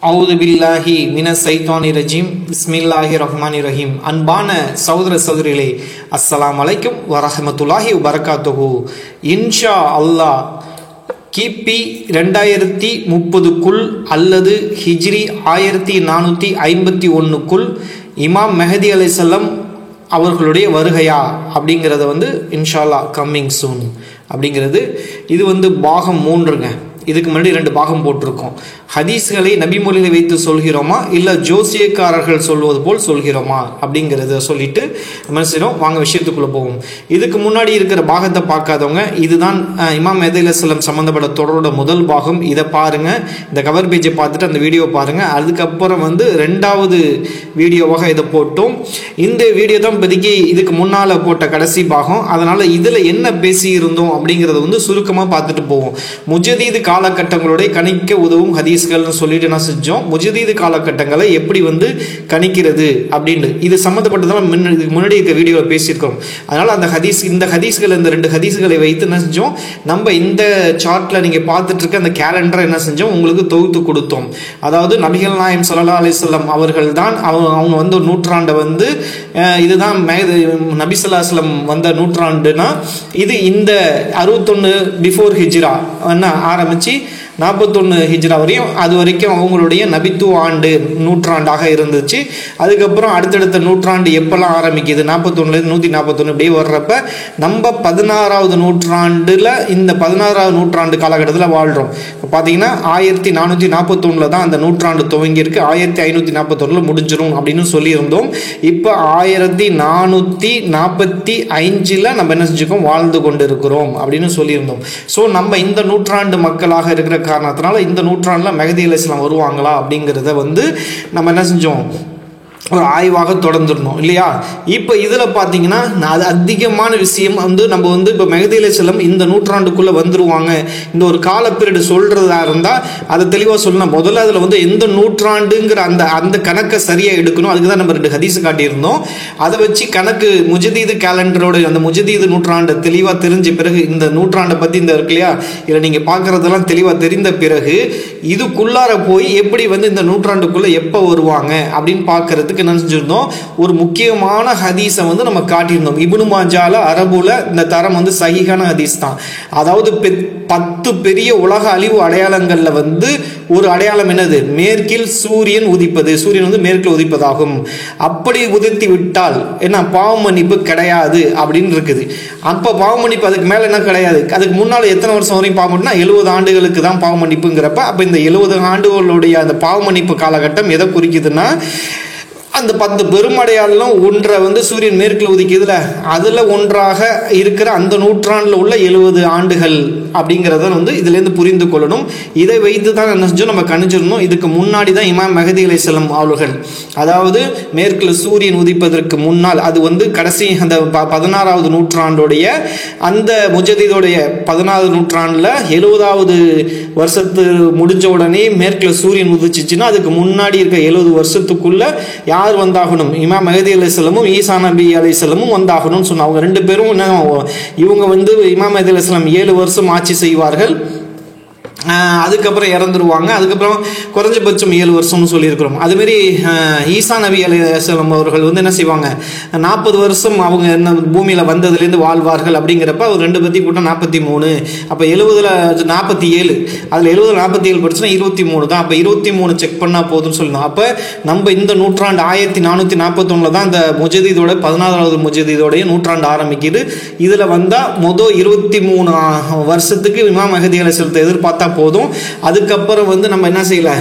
அவுது பில்லாஹி மினஸ் ஷைத்தானிர் ரஜீம் பிஸ்மில்லாஹிர் ரஹ்மானிர் ரஹீம். அன்பான சகோதர சகோதரிகளே, அஸ்ஸலாமு அலைக்கும் வரஹ்மத்துல்லாஹி வபரகாத்துஹு. இன்ஷா அல்லாஹ் கிபி 2030க்குள் அல்லது ஹிஜ்ரி 1451க்குள் இமாம் மெஹதி அலைஹிஸ்ஸலாம் அவர்களுடைய வருகையா அப்படிங்கிறத இன்ஷா அல்லாஹ் கம்மிங் சூன் அப்படிங்கிறது. இது பாகம் 3ங்க. இதுக்கு முன்னாடி 2 பாகம் போட்டிருக்கோம். ஹதீஸ்களை நபிமொழியை வைத்து சொல்கிறோமா இல்லை ஜோசியக்காரர்கள் சொல்வது போல் சொல்கிறோமா அப்படிங்கிறத சொல்லிட்டு நம்ம செய்யணும். வாங்க விஷயத்துக்குள்ள போவோம். இதுக்கு முன்னாடி இருக்கிற பாகத்தை பார்க்காதவங்க, இதுதான் இமாம் மெஹதி அலைஹிஸ்ஸலாம் சம்பந்தப்பட்ட தொடரோட முதல் பாகம். இதை பாருங்க, இந்த கவர் பேஜை பார்த்துட்டு அந்த வீடியோ பாருங்க. அதுக்கப்புறம் 2வது வீடியோவாக இதை போட்டோம். இந்த வீடியோ தான் இப்போதைக்கு இதுக்கு முன்னால போட்ட கடைசி பாகம். அதனால இதுல என்ன பேசி இருந்தோம் அப்படிங்கறத சுருக்கமா பார்த்துட்டு போவோம். முஜதீது காலகட்டங்களுடைய கணிக்க உதவும் ஹதீஸ்கள்னு சொல்லிட்டு என்ன செஞ்சோம், முஜதீது காலகட்டங்களை எப்படி கணிக்கிறது அப்படின்னு இது சம்மந்தப்பட்டதெல்லாம் இதுக்கு முன்னாடி இருக்க வீடியோவில் பேசியிருக்கோம். அதனால அந்த இந்த ஹதீஸ்கள், இந்த 2 ஹதீஸ்களை வைத்து என்ன செஞ்சோம், நம்ம இந்த சார்ட்ல நீங்க பார்த்துட்டு இருக்க அந்த கேலண்டரை என்ன செஞ்சோம், உங்களுக்கு தொகுத்து கொடுத்தோம். அதாவது நபிகள் நாயகம் ஸல்லல்லாஹு அலைஹி வஸல்லம் அவர்கள் தான் அவங்க ஒரு நூற்றாண்டை இதுதான் நபி ஸல்லல்லாஹு அலைஹி வஸல்லம் வந்த நூற்றாண்டுனா இது இந்த 61 பிஃபோர் ஹிஜ்ரா ஆரம்பிச்சு 41 ஹிஜ்ரா வரையும், அது வரைக்கும் அவங்களுடைய நபித்துவ ஆண்டு நூற்றாண்டாக இருந்துச்சு. அதுக்கப்புறம் அடுத்தடுத்த நூற்றாண்டு எப்பெல்லாம் ஆரம்பிக்குது, 41 141 இப்படியே வர்றப்ப நம்ம 16வது நூற்றாண்டுல இந்த 16வது நூற்றாண்டு காலகட்டத்தில் வாழ்றோம். பார்த்தீங்கன்னா 1441 தான் அந்த நூற்றாண்டு துவங்கி இருக்கு. 1541 முடிஞ்சிடும் அப்படின்னு சொல்லியிருந்தோம். இப்போ 1445 நம்ம என்ன செஞ்சுக்கோம், வாழ்ந்து கொண்டு இருக்கிறோம் அப்படின்னு சொல்லியிருந்தோம். ஸோ நம்ம இந்த நூற்றாண்டு மக்களாக இருக்கிற காரணத்தினால இந்த நூற்றாண்டுல மெஹதி அலைஹிஸ்ஸலாம் வருவாங்களா அப்படிங்கிறத நம்ம என்ன செஞ்சோம், ஒரு ஆய்வாக தொடர்ந்துடணும் இல்லையா. இப்போ இதில் பார்த்தீங்கன்னா அது அதிகமான விஷயம் நம்ம இப்போ மெஹதி அலைஹிஸ்ஸலாம் இந்த நூற்றாண்டுக்குள்ளே வந்துருவாங்க, இந்த ஒரு கால பீரியட் சொல்றதா இருந்தால் அதை தெளிவாக சொல்லணும். முதல்ல அதில் எந்த நூற்றாண்டுங்கிற அந்த கணக்கை சரியாக எடுக்கணும். அதுக்கு தான் நம்ம 2 ஹதீஸ் காட்டியிருந்தோம். அதை வச்சு கணக்கு முஜதீது கேலண்டரோட அந்த முஜதீது நூற்றாண்டை தெளிவாக தெரிஞ்ச பிறகு, இந்த நூற்றாண்டை பற்றி இந்த இருக்கு இல்லையா, இதில் நீங்கள் பார்க்குறதெல்லாம் தெளிவாக தெரிந்த பிறகு இதுக்குள்ளார போய் எப்படி இந்த நூற்றாண்டுக்குள்ளே எப்போ வருவாங்க அப்படின்னு பார்க்கறதுக்கு என்ன செஞ்சிருந்தோம், ஒரு முக்கியமான ஹதீஸை நம்ம காட்டியிருந்தோம். இப்னு மாஜால அரபுல இந்த தரம் சஹீஹான ஹதீஸ் தான். அதாவது 10 பெரிய உலக அழிவு அடையாளங்கள்ல ஒரு அடையாளம் என்னது, மேற்கில் சூரியன் உதிப்பது, சூரியன் மேற்கில் உதிப்பதாகும். அப்படி உதிர்த்தி விட்டால் என்ன பாவ மன்னிப்பு கிடையாது அப்படின்னு இருக்குது. அப்ப பாவ மன்னிப்பு அதுக்கு மேல என்ன கிடையாது. அதுக்கு முன்னால எத்தனை வருஷம் வரையும் பாவ மன்னிப்புனா 70 ஆண்டுகளுக்கு தான் பாவ மன்னிப்புங்கிறப்ப, அப்ப இந்த 70 ஆண்டுகளுடைய அந்த பாவ மன்னிப்பு காலகட்டம் எதை குறிக்குதுன்னா, அந்த 10 பெருமடையாளம் ஒன்றை சூரியன் மேற்கில் உதிக்குதுல, அதுல ஒன்றாக இருக்கிற அந்த நூற்றாண்டுல உள்ள 70 ஆண்டுகள் அப்படிங்கிறத இதுலேருந்து புரிந்து கொள்ளணும். இதை வைத்து தான் என்ன செஞ்சோம், நம்ம கணிச்சிருந்தோம். இதுக்கு முன்னாடி தான் இமாம் மெஹதி அலைஹிஸ்ஸலாம் அவர்கள், அதாவது மேற்கில் சூரியன் உதிப்பதற்கு முன்னால், அது கடைசி அந்த 16வது நூற்றாண்டுடைய அந்த முஜதீதுடைய 16வது நூற்றாண்டுல 70வது வருஷத்து முடிஞ்ச உடனே மேற்கில் சூரியன் உதிச்சிச்சுன்னா அதுக்கு முன்னாடி இருக்க 70 வருஷத்துக்குள்ள யார் வந்தாகணும், இமாம் மெஹதி அலைஹிஸ்ஸலாமும் ஈசா நபி அலைஹிஸ்ஸலாமும் வந்தாகணும்னு சொன்னாங்க. அவங்க 2 பேரும் இவங்க இமாம் மெஹதி அலைஹிஸ்ஸலாம் 7 வருஷம் ஆட்சி செய்வார்கள். அதுக்கப்புறம் இறந்துருவாங்க. அதுக்கப்புறம் குறைஞ்சபட்சம் 7 வருஷம்னு சொல்லியிருக்கிறோம். அதுமாரி ஈசா நபி அலைஹிஸ்ஸலாம் அவர்கள் என்ன செய்வாங்க, 40 வருஷம் அவங்க என்ன பூமியில வந்ததுலேருந்து வாழ்வார்கள். அப்படிங்கிறப்ப ஒரு 2 பத்தி கூட்டம் 43, அப்போ 70ல் 47, அதில் 70 47 படிச்சுன்னா 23 தான். அப்போ 23 செக் பண்ணா போதும்னு சொல்லணும். அப்போ நம்ம இந்த நூற்றாண்டு 1441 தான் இந்த முஜதீதோட 16வது முஜதீதோடைய நூற்றாண்டு ஆரம்பிக்குது. இதுல மொதல் 23 வருஷத்துக்கு இமாம் மெஹதி அலைஹிஸ்ஸலாத்தை எதிர்பார்த்தா போதும். அதுக்கப்புறம் நம்ம என்ன செய்யல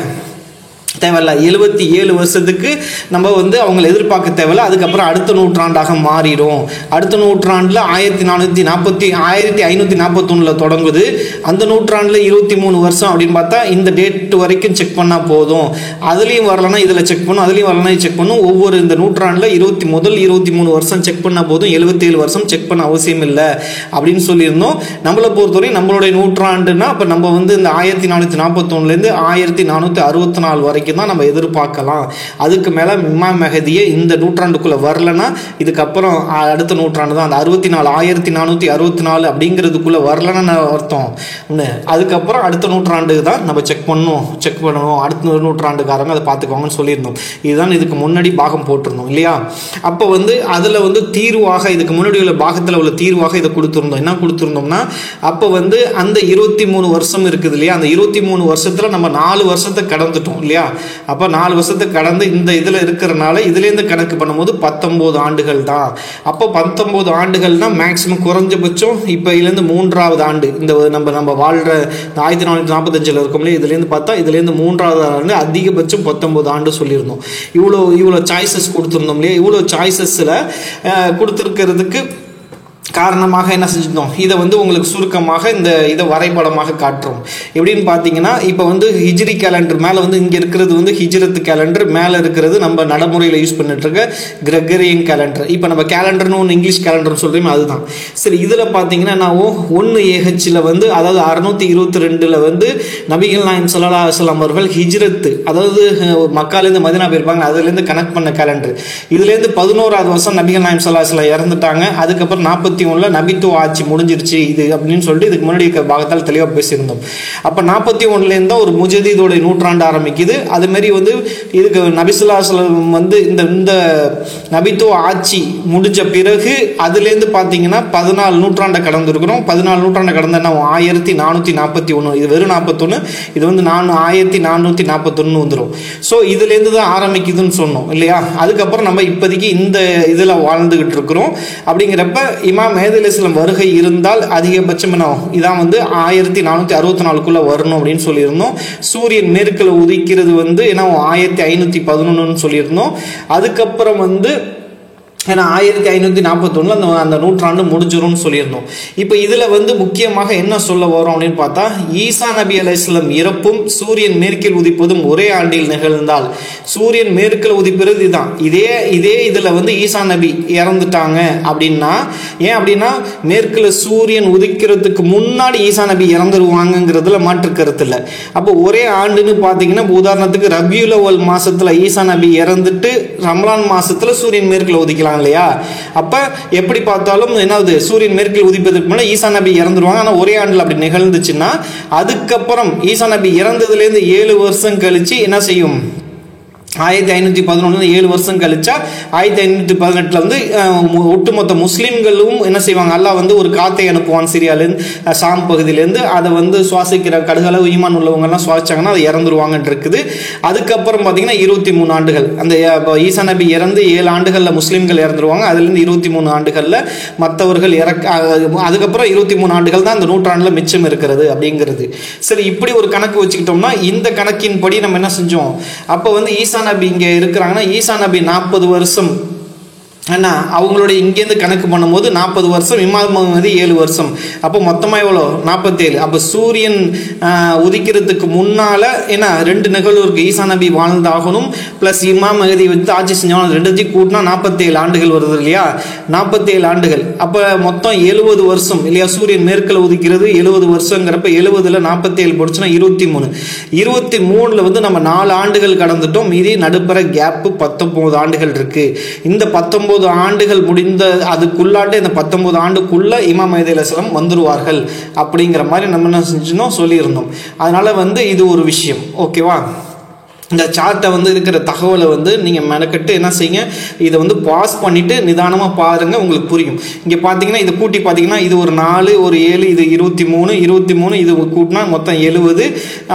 தேவையில்ல, 77 வருஷத்துக்கு நம்ம அவங்களை எதிர்பார்க்க தேவையில்ல. அதுக்கப்புறம் அடுத்த நூற்றாண்டாக மாறிடும். அடுத்த நூற்றாண்டுல 1541 தொடங்குது. அந்த நூற்றாண்டுல 23 வருஷம் அப்படின்னு பார்த்தா இந்த டேட் வரைக்கும் செக் பண்ணா போதும். அதுலயும் வரலன்னா இதுல செக் பண்ணும், அதுலயும் வரலன்னா செக் பண்ணும். ஒவ்வொரு இந்த நூற்றாண்டுல முதல் 23 வருஷம் செக் பண்ணா போதும், 77 வருஷம் செக் பண்ண அவசியம் இல்லை அப்படின்னு சொல்லியிருந்தோம். நம்மளை பொறுத்தவரை நம்மளுடைய நூற்றாண்டுனா அப்ப நம்ம இந்த 1441 1464 வரைக்கும் வரைக்கும் தான் நம்ம எதிர்பார்க்கலாம். அதுக்கு மேலே இமாம் மெஹதியே இந்த நூற்றாண்டுக்குள்ளே வரலன்னா இதுக்கப்புறம் அடுத்த நூற்றாண்டு தான், அந்த 1464 அப்படிங்கிறதுக்குள்ளே வரலன்னு அர்த்தம். அதுக்கப்புறம் அடுத்த நூற்றாண்டு தான் நம்ம செக் பண்ணணும், அடுத்த நூற்றாண்டுக்காரங்க அதை பார்த்துக்கோங்கன்னு சொல்லியிருந்தோம். இதுதான் இதுக்கு முன்னாடி பாகம் போட்டிருந்தோம் இல்லையா. அப்போ வந்து அதில் வந்து தீர்வாக, இதுக்கு முன்னாடி உள்ள பாகத்தில் உள்ள தீர்வாக இதை கொடுத்துருந்தோம். என்ன கொடுத்துருந்தோம்னா, அப்போ வந்து அந்த 23 வருஷம் இருக்குது இல்லையா, அந்த 23 வருஷத்தில் நம்ம 4 வருஷத்தை கடந்துட்டோம் இல்லையா. அப்போ 4 வருஷத்தை கடந்து இந்த இதில் இருக்கிறனால இதுலேருந்து கணக்கு பண்ணும்போது 19 ஆண்டுகள் தான். அப்போ 19 ஆண்டுகள்னா மேக்சிமம் குறைஞ்சபட்சம் இப்போ இதுலேருந்து 3வது ஆண்டு, இந்த நம்ம வாழ்கிற 1445 இருக்கோம் இல்லையா, இதுலேருந்து பார்த்தா இதுலேருந்து 3வது ஆண்டு, அதிகபட்சம் 19 ஆண்டு சொல்லியிருந்தோம். இவ்வளோ சாய்ஸஸ் கொடுத்துருந்தோம் இல்லையா. இவ்வளோ சாய்ஸஸில் கொடுத்துருக்கிறதுக்கு காரணமாக என்ன செஞ்சிருந்தோம், இதை வந்து உங்களுக்கு சுருக்கமாக இதை வரைபடமாக காட்டுறோம். எப்படின்னு பார்த்தீங்கன்னா, இப்போ வந்து ஹிஜ்ரி கேலண்டர் மேலே வந்து இங்கே இருக்கிறது வந்து ஹிஜ்ரத் கேலண்டர், மேலே இருக்கிறது நம்ம நடைமுறையில் யூஸ் பண்ணிட்டு இருக்க கிரெகரியன் கேலண்டர். இப்போ நம்ம கேலண்டர்னு ஒன்று இங்கிலீஷ் கேலண்டர்னு சொல்கிறோம், அதுதான். சரி, இதில் பார்த்தீங்கன்னா நான் 1AH வந்து, அதாவது 622 வந்து நபிகள் நாயகம் ஸல்லல்லாஹு அலைஹி வஸல்லம் அவர்கள் ஹிஜ்ரத், அதாவது மக்காலேருந்து மதீனா போயிருப்பாங்க, அதுலேருந்து கனெக்ட் பண்ண கேலண்டர். இதுலேருந்து 11வது வருஷம் நபிகள் நாயகம் ஸல்லல்லாஹு அலைஹி வஸல்லம் இறந்துட்டாங்க. அதுக்கப்புறம் 41 நபித்துவ ஆட்சி முடிஞ்சிருச்சு இது அப்படின்னு சொல்லிட்டு இதுக்கு முன்னாடி பாகத்தால் தெளிவாக பேசியிருந்தோம். அப்போ 41லேருந்து ஒரு முஜதீதோட நூற்றாண்டு ஆரம்பிக்குது. அதுமாரி வந்து இதுக்கு நபி ஸல்லல்லாஹு அலைஹி வஸல்லம் வந்து இந்த நபித்துவ ஆட்சி முடிஞ்ச பிறகு அதுலேருந்து பார்த்தீங்கன்னா 14 நூற்றாண்டை கடந்திருக்கிறோம். 14 நூற்றாண்டை கடந்த 1441, இது வெறும் 41, இது வந்து 1441 வந்துடும். ஸோ இதுலேருந்து தான் ஆரம்பிக்குதுன்னு சொன்னோம் இல்லையா. அதுக்கப்புறம் நம்ம இப்போதைக்கு இந்த இதில் வாழ்ந்துகிட்டு இருக்கிறோம். அப்படிங்கிறப்ப இமாம் மெஹதி அலைஹிஸ்ஸலாம் வருகை இருந்தால் அதிகபட்சம் இதான் வந்து 1464க்குள்ள வரணும் அப்படின்னு சொல்லியிருந்தோம். சூரியன் மேற்கில் உதிக்கிறது வந்து 1511 சொல்லியிருந்தோம். அதுக்கப்புறம் வந்து ஏன்னா 1541 அந்த நூற்றாண்டு முடிஞ்சிரும்னு சொல்லியிருந்தோம். இப்போ இதில் வந்து முக்கியமாக என்ன சொல்ல வரோம் அப்படின்னு பார்த்தா, ஈசா நபி அலைஹிஸ்ஸலாம் இறப்பும் சூரியன் மேற்கில் உதிப்பதும் ஒரே ஆண்டில் நிகழ்ந்தால், சூரியன் மேற்கில் உதிப்பது இதுதான், இதே இதில் வந்து ஈசா நபி இறந்துட்டாங்க அப்படின்னா, ஏன் அப்படின்னா மேற்கில் சூரியன் உதிக்கிறதுக்கு முன்னாடி ஈசா நபி இறந்துருவாங்கிறதுல மாற்று கருத்து இல்லை. அப்போ ஒரே ஆண்டுன்னு பார்த்தீங்கன்னா, உதாரணத்துக்கு ரபியுல் அவ்வல் மாசத்துல ஈசா நபி இறந்துட்டு ரமலான் மாசத்துல சூரியன் மேற்கில் உதிக்கலாம் இல்லையா. அப்ப எப்படி பார்த்தாலும் என்னது, சூரியன் மேற்கில் உதிப்பதற்கு முன்னாடி ஈசா நபி இறந்துருவாங்க. ஆனால் ஒரே ஆண்டில் அப்படி நிகழ்ந்துச்சுன்னா, அதுக்கப்புறம் ஈசா நபி இறந்ததுலேருந்து 7 வருஷம் கழிச்சு என்ன செய்யும், 1511 7 வருஷம் கழிச்சா 1518 வந்து ஒட்டுமொத்த முஸ்லீம்களும் என்ன செய்வாங்க, அல்லாஹ் வந்து ஒரு காத்தை அனுப்புவான் சிரியாலேருந்து ஷாம் பகுதியிலேருந்து. அதை வந்து சுவாசிக்கிற கடுகளவு ஈமான் உள்ளவங்கெல்லாம் சுவாசிச்சாங்கன்னா அது இறந்துருவாங்கன்னு இருக்குது. அதுக்கப்புறம் பார்த்தீங்கன்னா 23 ஆண்டுகள், அந்த ஈசா நபி இறந்து 7 ஆண்டுகளில் முஸ்லீம்கள் இறந்துருவாங்க. அதுலேருந்து 23 ஆண்டுகளில் மற்றவர்கள் அதுக்கப்புறம் 23 ஆண்டுகள் தான் அந்த நூற்றாண்டில் மிச்சம் இருக்கிறது அப்படிங்கிறது. சரி, இப்படி ஒரு கணக்கு வச்சுக்கிட்டோம்னா, இந்த கணக்கின்படி நம்ம என்ன செஞ்சோம், அப்போ வந்து ஈசா நபி இங்க இருக்கிறாங்கன்னா ஈசா நபி 40 வருஷம் அண்ணா அவங்களுடைய இங்கேருந்து கணக்கு பண்ணும்போது 40 வருஷம், இமாம் மெஹதி 7 வருஷம், அப்போ மொத்தமாக எவ்வளோ 47. அப்போ சூரியன் உதிக்கிறதுக்கு முன்னால் என்ன 2 நிகழ்வு இருக்குது, ஈசா நபி வாழ்ந்தாகணும் ப்ளஸ் இமாம் மெஹதி வந்து ஆட்சி செஞ்சவங்க, 2த்தையும் கூட்டினா 47 ஆண்டுகள் வருது இல்லையா. 47 ஆண்டுகள், அப்போ மொத்தம் 70 வருஷம் இல்லையா. சூரியன் மேற்கில் உதிக்கிறது 70 வருஷங்கிறப்ப 70ல் 47 போடுச்சுன்னா 23. 23ல் வந்து நம்ம 4 ஆண்டுகள் கடந்துட்டோம். மீதி நடுப்புற கேப்பு 19 ஆண்டுகள் இருக்கு. இந்த 19 ஆண்டுகள் முடிந்த அதுக்குள்ளாட்டு இந்த 19 ஆண்டுக்குள்ள இமாம் மெஹதி அலைஹிஸ்ஸலாம் வந்துருவார்கள் அப்படிங்கிற மாதிரி நம்ம என்ன செஞ்சோம் சொல்லியிருந்தோம். அதனால வந்து இது ஒரு விஷயம். ஓகேவா. இந்த சார்ட்டை வந்து இருக்கிற தகவலை வந்து நீங்கள் மெனக்கட்டு என்ன செய்யுங்க, இதை வந்து பாஸ் பண்ணிவிட்டு நிதானமாக பாருங்கள், உங்களுக்கு புரியும். இங்கே பார்த்தீங்கன்னா இதை கூட்டி பார்த்தீங்கன்னா இது ஒரு 4 ஒரு 7 இது 23 இது கூட்டினா மொத்தம் 70,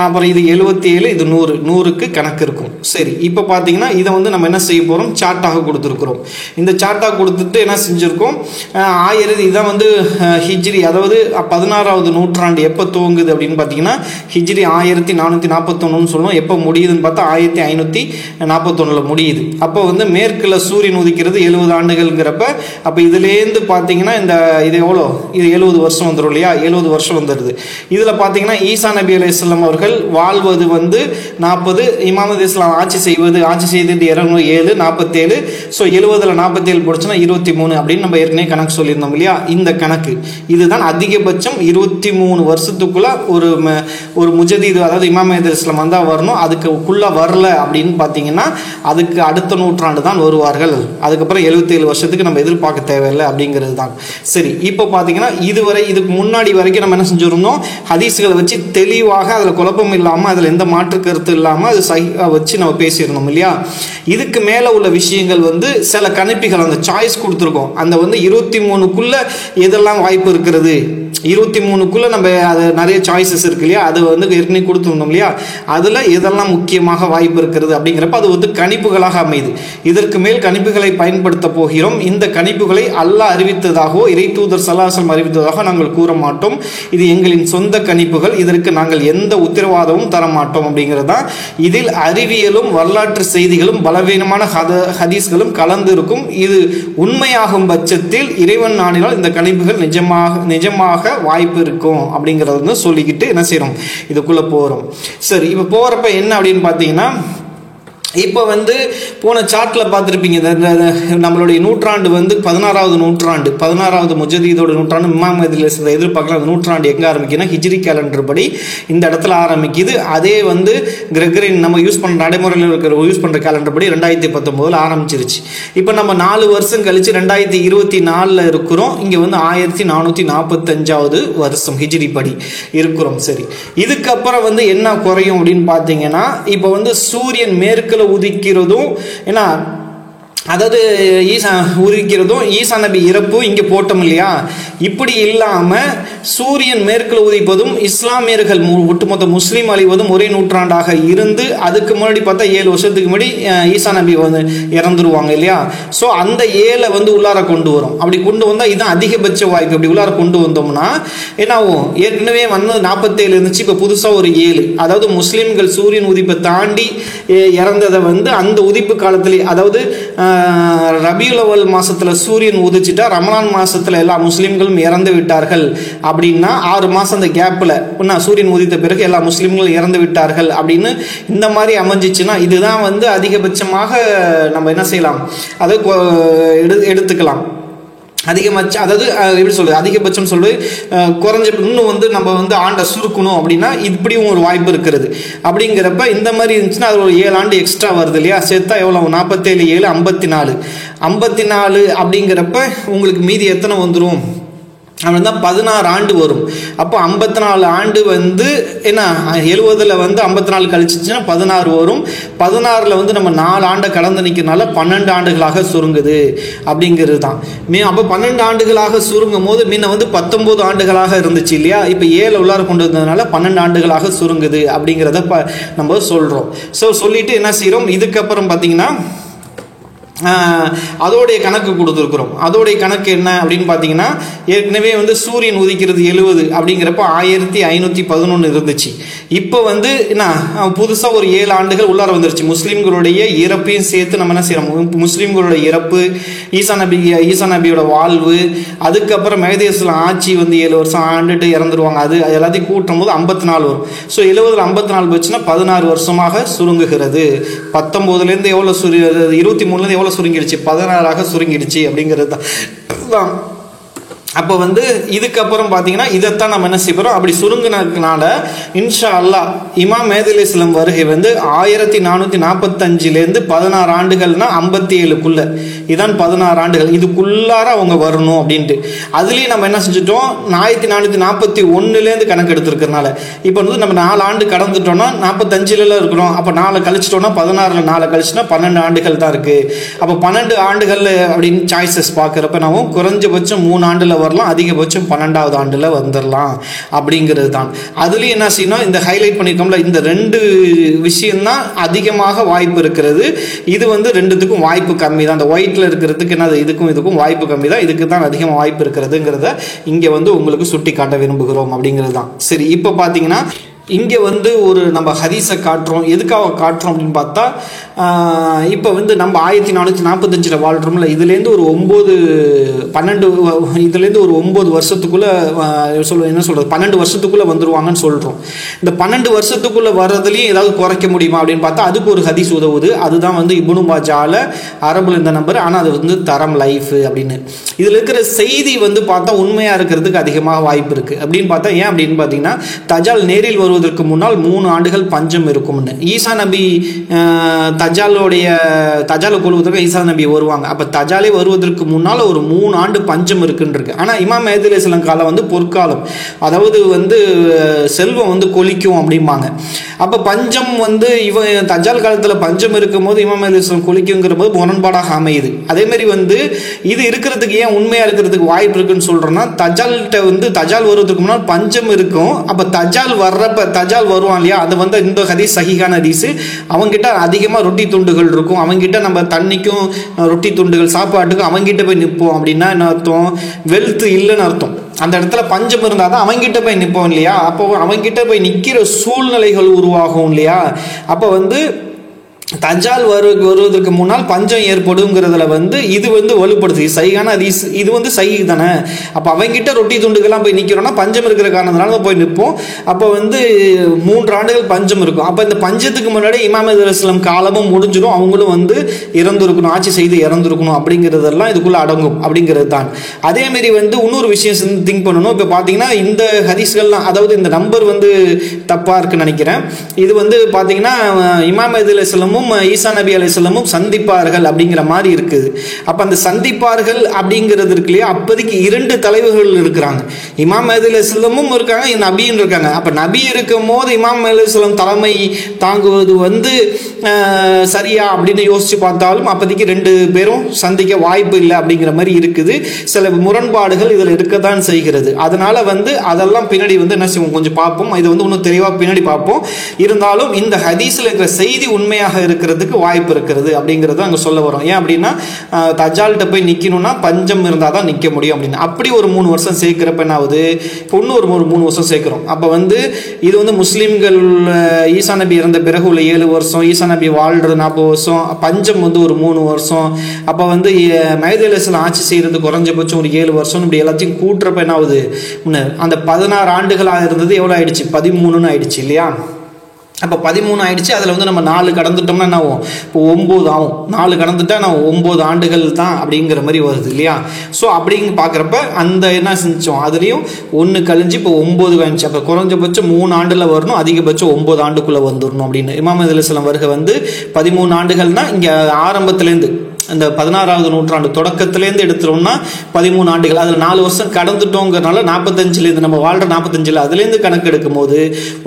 அப்புறம் இது 77 இது 100க்கு கணக்கு இருக்கும். சரி, இப்போ பார்த்தீங்கன்னா இதை வந்து நம்ம என்ன செய்ய போகிறோம், சார்ட்டாக கொடுத்துருக்குறோம். இந்த சார்ட்டாக கொடுத்துட்டு என்ன செஞ்சுருக்கோம், இதான் வந்து ஹிஜ்ரி, அதாவது 16வது நூற்றாண்டு எப்போ துவங்குது அப்படின்னு பார்த்தீங்கன்னா ஹிஜ்ரி 1441 சொல்லுவோம். எப்போ முடியுதுன்னு பார்த்தா 1541 முடியுது. அப்போ வந்து மேற்கில் சூரியன் உதிக்கிறது 70 ஆண்டுகள்ங்கிறப்ப அப்போ இதுலேருந்து பார்த்தீங்கன்னா இது எவ்வளோ, இது 70 வருஷம் வந்துடும் இல்லையா. 70 வருஷம் வந்துடுது. இதில் பார்த்தீங்கன்னா ஈசா நபி அலைஹிஸ்ஸலாம் அவர்கள் வாழ்வது வந்து 40, இமாம் மெஹதி அலைஹிஸ்ஸலாம் ஆட்சி செய்தது 207 47. ஸோ 70ல் 47 போடுச்சுன்னா 23 அப்படின்னு நம்ம ஏற்கனவே கணக்கு சொல்லியிருந்தோம் இல்லையா. இந்த கணக்கு இதுதான் அதிகபட்சம் 23 வருஷத்துக்குள்ள ஒரு முஜதீது, அதாவது இமாம் மெஹதி அலைஹிஸ்ஸலாம் வந்தால் வரணும். அதுக்குள்ள வரல அப்படின்னு பார்த்தீங்கன்னா அதுக்கு அடுத்த நூற்றாண்டு தான் வருவார்கள். அதுக்கப்புறம் 77 வருஷத்துக்கு நம்ம எதிர்பார்க்க தேவையில்லை அப்படிங்கிறது தான். சரி, இப்போ பார்த்தீங்கன்னா இதுக்கு முன்னாடி வரைக்கும் நம்ம என்ன செஞ்சுருந்தோம், ஹதீஸ்களை வச்சு தெளிவாக அதில் குழப்பம் இல்லாமல் அதில் எந்த மாற்று கருத்து இல்லாமல் அது வச்சு நம்ம பேசியிருந்தோம் இல்லையா. இதுக்கு மேலே உள்ள விஷயங்கள் வந்து சில கணிப்புகள் அந்த சாய்ஸ் கொடுத்துருக்கோம். அந்த வந்து 23க்குள்ள எதெல்லாம் வாய்ப்பு இருக்கிறது, 23க்குள்ள நம்ம அது நிறைய சாய்ஸஸ் இருக்கு இல்லையா, அது வந்து ஏற்கனவே கொடுத்துருந்தோம் இல்லையா, அதில் எதெல்லாம் முக்கியமாக வாய்ப்பு இருக்கிறது அப்படிங்கிறப்ப அது வந்து கணிப்புகளாக அமைது. இதற்கு மேல் கணிப்புகளை பயன்படுத்த போகிறோம். இந்த கணிப்புகளை அல்லாஹ் அறிவித்ததாகவோ இறை தூதர் ஸல்லல்லாஹு அலைஹி வஸல்லம் அறிவித்ததாக நாங்கள் கூற மாட்டோம். இது எங்களின் சொந்த கணிப்புகள், இதற்கு நாங்கள் எந்த உத்தரவாதமும் தர மாட்டோம் அப்படிங்கிறது தான். இதில் அறிவியலும் வரலாற்று செய்திகளும் பலவீனமான ஹதீஸ்களும் கலந்து இருக்கும். இது உண்மையாகும் பட்சத்தில் இறைவன் நாடினால் இந்த கணிப்புகள் நிஜமாக வாய்ப்பு இருக்கும் அப்படிங்கறத வந்து சொல்லிக்கிட்டு என்ன செய்யறோம், இதுக்குள்ள போறோம். சரி, இப்ப போறப்ப என்ன அப்படின்னு பாத்தீங்கன்னா, இப்போ வந்து போன சார்ட்ல பார்த்துருப்பீங்க, நம்மளுடைய நூற்றாண்டு வந்து 16வது நூற்றாண்டு, 16வது முஜதீதோட நூற்றாண்டு, இமாம் மஹ்தியில் எதிர்பார்க்கலாம். அந்த நூற்றாண்டு எங்கே ஆரம்பிக்குதுன்னா ஹிஜ்ரி கேலண்டர் படி இந்த இடத்துல ஆரம்பிக்குது. அதே வந்து கிரெகரின் நம்ம யூஸ் பண்ணுற நடைமுறையில் யூஸ் பண்ணுற கேலண்டர் படி 2019 ஆரம்பிச்சிருச்சு. இப்போ நம்ம 4 வருஷம் கழிச்சு 2024 இருக்கிறோம். இங்கே வந்து 1445வது வருஷம் ஹிஜ்ரி படி இருக்கிறோம். சரி, இதுக்கப்புறம் வந்து என்ன குறையும் அப்படின்னு பார்த்தீங்கன்னா, இப்போ வந்து சூரியன் மேற்கு உதிக்கிறதும் ஏன்னா அதாவது உதிக்கிறதும் ஈசா நபி இறப்பு இங்கே போட்டோம் இல்லையா, இப்படி இல்லாமல் சூரியன் மேற்கில் உதிப்பதும் இஸ்லாமியர்கள் ஒட்டுமொத்த முஸ்லீம் அழிவதும் ஒரே நூற்றாண்டாக இருந்து அதுக்கு முன்னாடி பார்த்தா 7 வருஷத்துக்கு முன்னாடி ஈசா நபி வந்து இறந்துருவாங்க இல்லையா. ஸோ அந்த 7 வந்து உள்ளார கொண்டு வரும். அப்படி கொண்டு வந்தால் இதுதான் அதிகபட்ச வாய்ப்பு. அப்படி உள்ளார கொண்டு வந்தோம்னா என்ன ஆகும், ஏற்கனவே வந்து 47 இருந்துச்சு, இப்போ புதுசாக ஒரு 7, அதாவது முஸ்லீம்கள் சூரியன் உதிப்பை தாண்டி இறந்ததை வந்து அந்த உதிப்பு காலத்திலே, அதாவது ரபியுல் அவ்வல் மாசத்துல சூரியன் உதிச்சுட்டா ரமலான் மாசத்துல எல்லா முஸ்லிம்களும் இறந்து விட்டார்கள் அப்படின்னா 6 மாசம் அந்த கேப்ல சூரியன் உதித்த பிறகு எல்லா முஸ்லிம்களும் இறந்து விட்டார்கள் அப்படின்னு இந்த மாதிரி அமைஞ்சிச்சுன்னா இதுதான் வந்து அதிகபட்சமாக நம்ம என்ன செய்யலாம், அதை எடுத்துக்கலாம். அதிகபட்சம், அதாவது எப்படி சொல்றது, அதிகபட்சம் சொல்றது குறைஞ்ச இன்னும் வந்து நம்ம வந்து ஆண்டை சுருக்கணும் அப்படின்னா இப்படியும் ஒரு வாய்ப்பு இருக்கிறது. அப்படிங்கிறப்ப இந்த மாதிரி இருந்துச்சுன்னா அது ஒரு 7 ஆண்டு எக்ஸ்ட்ரா வருது இல்லையா. சேர்த்தா எவ்வளவு, 47 7 54 அப்படிங்கிறப்ப உங்களுக்கு மீதி எத்தனை வந்துடும் அப்படின்னா 16 ஆண்டு வரும். அப்போ 54 ஆண்டு வந்து என்ன 70ல் வந்து 54 கழிச்சிச்சுன்னா 16 வரும். 16ல் வந்து நம்ம 4 ஆண்டை கடந்து நிற்கிறதுனால 12 ஆண்டுகளாக சுருங்குது அப்படிங்கிறது தான். அப்போ 12 ஆண்டுகளாக சுருங்கும் போது முன்ன வந்து 19 ஆண்டுகளாக இருந்துச்சு இல்லையா, இப்போ 7 உள்ளார கொண்டு வந்ததுனால 12 ஆண்டுகளாக சுருங்குது அப்படிங்கிறத நம்ம சொல்கிறோம். ஸோ சொல்லிட்டு என்ன செய்கிறோம், இதுக்கப்புறம் பார்த்தீங்கன்னா அதோடைய கணக்கு கொடுத்துருக்குறோம். அதோடைய கணக்கு என்ன அப்படின்னு பார்த்தீங்கன்னா, ஏற்கனவே வந்து சூரியன் உதிக்கிறது 70 அப்படிங்கிறப்ப 1511 இருந்துச்சு. இப்போ வந்து என்ன புதுசாக ஒரு 7 ஆண்டுகள் உள்ளார வந்துருச்சு. முஸ்லீம்களுடைய இறப்பையும் சேர்த்து நம்ம என்ன செய்யறோம், முஸ்லீம்களுடைய இறப்பு, ஈசா நபியோட வாழ்வு, அதுக்கப்புறம் மஹ்தி இஸ்லாம் ஆட்சி வந்து 7 வருஷம் ஆண்டுட்டு இறந்துருவாங்க, அது எல்லாத்தையும் கூட்டும் போது 54 வரும். ஸோ 70ல் 54 வச்சுன்னா 16 வருஷமாக சுருங்குகிறது. 19லேருந்து எவ்வளோ 23லேருந்து எவ்வளோ சுருங்கிடுச்சு, 16ஆக சுருங்கிடுச்சு அப்படிங்கிறது தான். அப்போ வந்து இதுக்கப்புறம் பார்த்தீங்கன்னா இதைத்தான் நம்ம என்ன செய்யறோம், அப்படி சுருங்கினதுனால இன்ஷா அல்லாஹ் இமாம் மஹ்தி அலைஹிஸ்ஸலாம் வருகை வந்து 1445லேருந்து 16 ஆண்டுகள்னா 57க்குள்ள, இதான் 16 ஆண்டுகள், இதுக்குள்ளார அவங்க வரணும் அப்படின்ட்டு. அதுலேயும் நம்ம என்ன செஞ்சுட்டோம், 1441லேருந்து கணக்கு எடுத்துருக்கிறதுனால இப்போ வந்து நம்ம 4 ஆண்டு கடந்துட்டோம்னா 45ல இருக்கிறோம். அப்போ 4 கழிச்சிட்டோம்னா 16ல் 4 கழிச்சுன்னா 12 ஆண்டுகள் தான் இருக்கு. அப்போ 12 ஆண்டுகள் அப்படின்னு சாய்ஸஸ் பார்க்குறப்ப நம்ம குறைஞ்சபட்சம் 3 ஆண்டுல வரலாம், அதிகபட்சம் 12வது ஆண்டுல வந்துடலாம் அப்படிங்கிறது தான். அதுலயும் என்ன செய்யணும், இந்த ஹைலைட் பண்ணிருக்கோம்ல, இந்த 2 விஷயம்தான் அதிகமாக வாய்ப்பு இருக்கிறது. இது வந்து 2த்துக்கும் வாய்ப்பு கம்மி தான். அந்த ஒயிட்ல இருக்கிறதுக்கு என்ன, இதுக்கும் வாய்ப்பு கம்மி தான், இதுக்கு தான் அதிகமாக வாய்ப்பு இருக்கிறதுங்கிறத இங்க வந்து உங்களுக்கு சுட்டி காட்ட விரும்புகிறோம் அப்படிங்கிறது தான். சரி, இப்போ பார்த்தீங்கன்னா இங்கே வந்து ஒரு நம்ம ஹதீஸை காட்டுறோம். எதுக்காக காட்டுறோம் அப்படின்னு பார்த்தா, இப்போ வந்து நம்ம 1445 வாழ்கிறோம்ல, இதுலேருந்து ஒரு 9 வருஷத்துக்குள்ளே என்ன சொல்கிறது 12 வருஷத்துக்குள்ளே வந்துடுவாங்கன்னு சொல்கிறோம். இந்த 12 வருஷத்துக்குள்ளே வர்றதுலையும் ஏதாவது குறைக்க முடியுமா அப்படின்னு பார்த்தா அதுக்கு ஒரு ஹதீஸ் உதவுது. அதுதான் வந்து இப்னு மாஜால அரபுல இந்த நம்பர், ஆனால் அது வந்து தரம் லைஃப் அப்படின்னு. இதில் இருக்கிற செய்தி வந்து பார்த்தா உண்மையாக இருக்கிறதுக்கு அதிகமாக வாய்ப்பு இருக்குது அப்படின்னு பார்த்தா. ஏன் அப்படின்னு பார்த்தீங்கன்னா, தஜால் நேரில் வருவது வருவதற்கு முன்னால் 3 ஆண்டுகள் பஞ்சம் இருக்கும்னு. ஈசா நபி தஜாலை கொள்வதற்கு ஈசா நபி வருவாங்க. அப்போ தஜாலே வருவதற்கு முன்னால் ஒரு 3 ஆண்டு பஞ்சம் இருக்குன்னு. ஆனால் இமாம் மஹ்தி அலைஹிஸ்ஸலாம் காலம் வந்து பொற்காலம், அதாவது வந்து செல்வம் வந்து கொலிக்கும் அப்படிம்பாங்க. அப்போ பஞ்சம் வந்து தஜால் காலத்தில் பஞ்சம் இருக்கும் போது இமாம் மஹ்தி அலைஹிஸ்ஸலாம் கொலிக்குங்கிற போது முரண்பாடாக அமையுது. அதேமாதிரி வந்து இது இருக்கிறதுக்கு ஏன் உண்மையாக இருக்கிறதுக்கு வாய்ப்பு இருக்குன்னு சொல்கிறோன்னா, தஜால்கிட்ட வந்து தஜால் வருவதற்கு முன்னால் பஞ்சம் இருக்கும். அப்போ தஜால் வருவான் இல்லையா, அது வந்து இந்த ஹதீஸ் சஹீஹான ஹதீஸ். அவங்ககிட்ட அதிகமாக ரொட்டி துண்டுகள் இருக்கும், அவங்ககிட்ட நம்ம தண்ணிக்கும் ரொட்டி துண்டுகள் சாப்பாட்டுக்கும் அவங்ககிட்ட போய் நிற்போம். அப்படின்னா என்ன அர்த்தம்? வெல்த் இல்லைன்னு அர்த்தம். அந்த இடத்துல பஞ்சம் இருந்தால் தான் அவங்ககிட்ட போய் நிற்போம் இல்லையா. அப்போ அவங்ககிட்ட போய் நிற்கிற சூழ்நிலைகள் உருவாகும் இல்லையா. அப்போ வந்து தஜால் வருவதற்கு முன்னால் பஞ்சம் ஏற்படுங்கிறதுல வந்து இது வந்து வலுப்படுது சைகான ஹதீஸ். இது வந்து சை தானே. அப்போ அவங்ககிட்ட ரொட்டி துண்டுகள்லாம் போய் நிற்கிறோன்னா பஞ்சம் இருக்கிற காரணத்தினால தான் போய் நிற்போம். அப்போ வந்து 3 ஆண்டுகள் பஞ்சம் இருக்கும். அப்போ இந்த பஞ்சத்துக்கு முன்னாடி இமாம் மஹ்தி அலைஹிஸ்ஸலாம் காலமும் முடிஞ்சிடும், அவங்களும் வந்து இறந்துருக்கணும், ஆட்சி செய்து இறந்துருக்கணும் அப்படிங்கிறதெல்லாம் இதுக்குள்ளே அடங்கும் அப்படிங்கிறது தான். அதேமாரி வந்து இன்னொரு விஷயம் திங்க் பண்ணணும். இப்போ பார்த்தீங்கன்னா இந்த ஹதீஸ்கள்லாம், அதாவது இந்த நம்பர் வந்து தப்பாக இருக்குன்னு நினைக்கிறேன். இது வந்து பார்த்தீங்கன்னா இமாம் மஹ்தி அலைஹிஸ்ஸலாம் ஈசா நபி அலைஹிஸ்ஸலாமும் சந்திப்பார்கள் அப்படிங்கிற மாதிரி இருக்குது. அப்ப அந்த சந்திப்பார்கள் அப்படிங்கிறது இருக்கு இல்லையா, அப்போதைக்கு 2 தலைவர்கள் இருக்கிறாங்க. இமாம் மஹ்தி அலைஹிஸ்ஸலாமும் இருக்காங்க, நபியும் இருக்காங்க. அப்ப நபி இருக்கும் போது இமாம் மஹ்தி அலைஹிஸ்ஸலாம் தலைமை தாங்குவது வந்து சரியா அப்படின்னு யோசிச்சு பார்த்தாலும் அப்போதைக்கு 2 பேரும் சந்திக்க வாய்ப்பு இல்லை அப்படிங்கிற மாதிரி இருக்குது. சில முரண்பாடுகள் இதில் இருக்கத்தான் செய்கிறது. அதனால வந்து அதெல்லாம் பின்னாடி வந்து என்ன செய்வோம், கொஞ்சம் பார்ப்போம். இது வந்து இன்னும் தெளிவாக பின்னாடி பார்ப்போம். இருந்தாலும் இந்த ஹதீஸில் இருக்கிற செய்தி உண்மையாக இருக்கிறதுக்கு வாய்ப்பு இருக்கிறது அப்படிங்கிறது அங்கே சொல்ல வரும். ஏன் அப்படின்னா தஜால்கிட்ட போய் நிற்கணும்னா பஞ்சம் இருந்தால் தான் நிற்க முடியும் அப்படின்னு. அப்படி ஒரு 3 வருஷம் சேர்க்கிறப்ப என்ன ஆகுது, பொண்ணு ஒரு 3 வருஷம் சேர்க்கிறோம். அப்போ வந்து இது வந்து முஸ்லீம்கள் ஈசா நபி இறந்த பிறகு உள்ள 7 வருஷம், ஈசா நபி வாழ்றது 40 வருஷம், பஞ்சம் வந்து ஒரு 3 வருஷம். அப்போ வந்து மஹ்தி அலைஹிஸ்ஸலாம் ஆட்சி செய்கிறது குறைஞ்சபட்சம் ஒரு 7 வருஷம். இப்படி எல்லாத்தையும் கூட்டுறப்ப என்ன ஆகுது, அந்த 16 ஆண்டுகளாக இருந்தது எவ்வளோ ஆயிடுச்சு, 13ன்னு ஆயிடுச்சு இல்லையா. அப்போ 13 ஆயிடுச்சு. அதில் வந்து நம்ம 4 கடந்துட்டோம்னா என்ன ஆகும், இப்போ 9 ஆகும். 4 கடந்துட்டா நான் 9 ஆண்டுகள் தான் அப்படிங்கிற மாதிரி வருது இல்லையா. ஸோ அப்படிங்க பார்க்குறப்ப அந்த என்ன செஞ்சோம், அதுலேயும் 1 கழிஞ்சு இப்போ 9 வந்துச்சு. அப்போ குறைஞ்சபட்சம் 3 ஆண்டில் வரணும், அதிகபட்சம் 9 ஆண்டுக்குள்ளே வந்துடணும் அப்படின்னு. இமாம் மஹ்தி அலைஹிஸ்ஸலாம் வருகை வந்து 13 ஆண்டுகள்னா இங்கே ஆரம்பத்துலேருந்து இந்த 16வது நூற்றாண்டு தொடக்கத்திலேருந்து எடுத்துட்டோம்னா 13 ஆண்டுகள். அதில் 4 வருஷம் கடந்துட்டோங்கிறனால 45லேருந்து நம்ம வாழ்கிற 45 அதுலேருந்து கணக்கு எடுக்கும் போது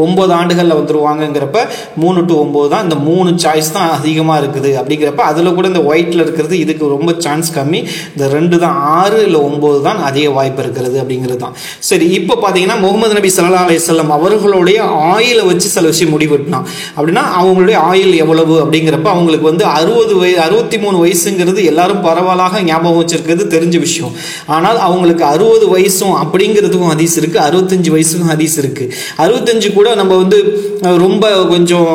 9 ஆண்டுகளில் வந்துருவாங்கங்கிறப்ப 3 to 9 தான். இந்த 3 சாய்ஸ் தான் அதிகமாக இருக்குது அப்படிங்கிறப்ப அதில் கூட இந்த ஒயிட்டில் இருக்கிறது இதுக்கு ரொம்ப சான்ஸ் கம்மி. இந்த 2 தான், 6 இல்லை 9 தான் அதிக வாய்ப்பு இருக்கிறது அப்படிங்கிறது தான். சரி, இப்போ பார்த்தீங்கன்னா முகமது நபி ஸல்லல்லாஹு அலைஹி வஸல்லம் அவர்களுடைய ஆயிலை வச்சு சில விஷயம் முடிவெட்டினான். அப்படின்னா அவங்களுடைய ஆயில் எவ்வளவு அப்படிங்கிறப்ப அவங்களுக்கு வந்து 63 வயசுங்கிறது எல்லாரும் பரவலாக ஞாபகம் வச்சிருக்கிறது தெரிஞ்ச விஷயம். ஆனால் அவங்களுக்கு 60 வயசும் அப்படிங்கிறதுக்கும் ஹதீஸ் இருக்கு, 65 வயசுக்கும் ஹதீஸ் இருக்கு. 65 கூட நம்ம வந்து ரொம்ப கொஞ்சம்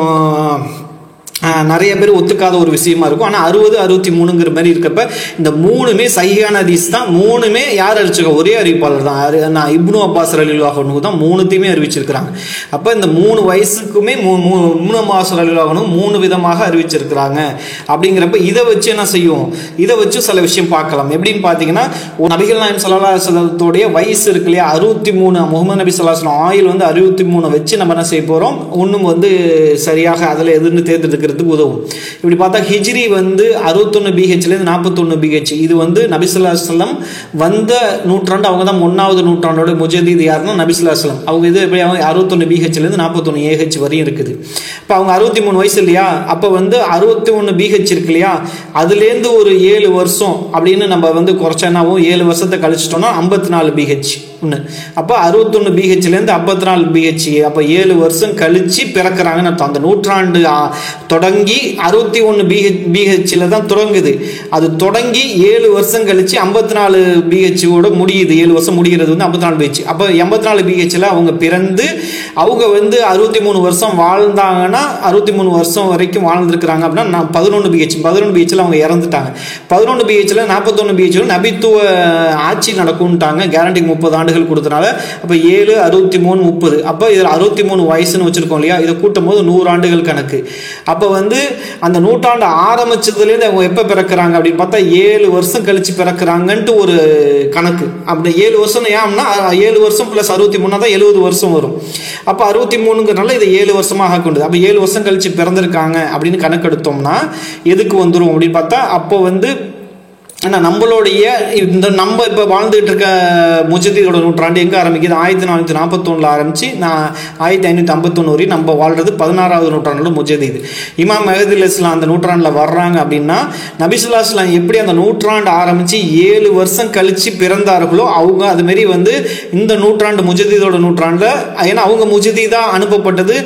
நிறைய பேர் ஒத்துக்காத ஒரு விஷயமா இருக்கும். ஆனால் 60, 63ங்கிற மாதிரி இருக்கப்ப இந்த 3மே சஹீஹான ஹதீஸ் தான். 3மே யார் அறிவிச்சிருக்க, ஒரே அறிவிப்பாளர் தான். நான் இப்னு அப்பாஸ் ரலியல்லாஹு அன்ஹு தான் 3த்தையுமே அறிவிச்சிருக்கிறாங்க. அப்போ இந்த 3 வயசுக்குமே இப்னு அப்பாஸ் ரலியல்லாஹு அன்ஹு 3 விதமாக அறிவிச்சிருக்கிறாங்க. அப்படிங்கிறப்ப இதை வச்சு என்ன செய்யும், இதை வச்சு சில விஷயம் பார்க்கலாம். எப்படின்னு பார்த்தீங்கன்னா நபிகள் நாயகம் ஸல்லல்லாஹு அலைஹி வஸல்லத்தோடைய வயசு இருக்கு இல்லையா, 63. முகமது நபி ஸல்லல்லாஹு அலைஹி வஸல்லம் ஆயில் வந்து 63 வச்சு நம்ம என்ன செய்ய போகிறோம், ஒன்றும் வந்து சரியாக அதில் எதுன்னு தேர்ந்தெடுக்க உதவும். இப்படி பார்த்தா ஹிஜ்ரி வந்து 61 BHலேருந்து 41 BH. இது வந்து நபி ஸல்லல்லாஹு அலைஹி வஸல்லம் வந்த நூற்றாண்டு. அவங்க தான் 1வது நூற்றாண்டோட முஜதீத் யாருன்னா நபி ஸல்லல்லாஹு அலைஹி வஸல்லம். அவங்க இது எப்படி 61 BHலேருந்து 41 AH வரையும் இருக்குது. இப்போ அவங்க 63 வயசு இல்லையா, அப்போ வந்து 61 BH இருக்கு இல்லையா, அதுலேருந்து ஒரு 7 வருஷம் அப்படின்னு நம்ம வந்து குறைச்சானாவும் 7 வருஷத்தை கழிச்சிட்டோம்னா 54 BH ஒன்று. அப்போ 61 BHலேருந்து 54 BH. அப்போ 7 வருஷம் கழிச்சு பிறக்கிறாங்கன்னு அர்த்தம். அந்த நூற்றாண்டு தொடங்கி 61 BHல தான் தொடங்குது. அது தொடங்கி 7 வருஷம் கழிச்சு 54 BHோட முடியுது. 7 வருஷம் முடிகிறது வந்து 54 BH. அப்போ 84 BHல அவங்க பிறந்து அவங்க வந்து 63 வருஷம் வாழ்ந்தாங்கன்னா 63 வருஷம் வரைக்கும் வாழ்ந்துருக்கிறாங்க அப்படின்னா 11 BHல அவங்க இறந்துட்டாங்க. 11 BHல 41 BHல நபித்துவ ஆட்சி நடக்கும்ட்டாங்க. கேரண்டி 30 ஆண்டுகள் கொடுத்தனால. அப்போ 7, 63, 30. அப்போ இதில் 63 வயசுன்னு வச்சிருக்கோம் இல்லையா, இதை கூட்டும் போது 100 ஆண்டுகள் கணக்கு. அப்போ அப்போ வந்து அந்த நூற்றாண்டு ஆரம்பிச்சதுலேருந்து அவங்க எப்போ பிறக்கிறாங்க அப்படின்னு பார்த்தா 7 வருஷம் கழிச்சு பிறக்கிறாங்கன்ட்டு ஒரு கணக்கு. அப்படி 7 வருஷம் ஏன்னா 7 வருஷம் + 63 தான் 70 வருஷம் வரும். அப்போ 63ங்கிறனால இதை 7 வருஷமாக கொண்டது. அப்போ 7 வருஷம் கழிச்சு பிறந்திருக்காங்க அப்படின்னு கணக்கெடுத்தோம்னா எதுக்கு வந்துடும் அப்படின்னு பார்த்தா, அப்போ வந்து ஏன்னா நம்மளுடைய இந்த நம்ம இப்போ வாழ்ந்துகிட்டு இருக்க முஜதீதோட நூற்றாண்டு எங்கே ஆரம்பிக்குது? 1441 ஆரம்பிச்சு 1551 வரையும் நம்ம வாழ்றது 16வது நூற்றாண்டோட முஜதீது. இமாம் மெஹதி அலைஹிஸ்ஸலாம் அந்த நூற்றாண்டில் வர்றாங்க அப்படின்னா, நபி ஸல்லல்லாஹு அலைஹி வஸல்லம் எப்படி அந்த நூற்றாண்டு ஆரம்பித்து 7 வருஷம் கழித்து பிறந்தார்களோ அவங்க அதுமாரி வந்து இந்த நூற்றாண்டு முஜதீதோட நூற்றாண்டில், ஏன்னா அவங்க முஜதீதாக அனுப்பப்பட்டது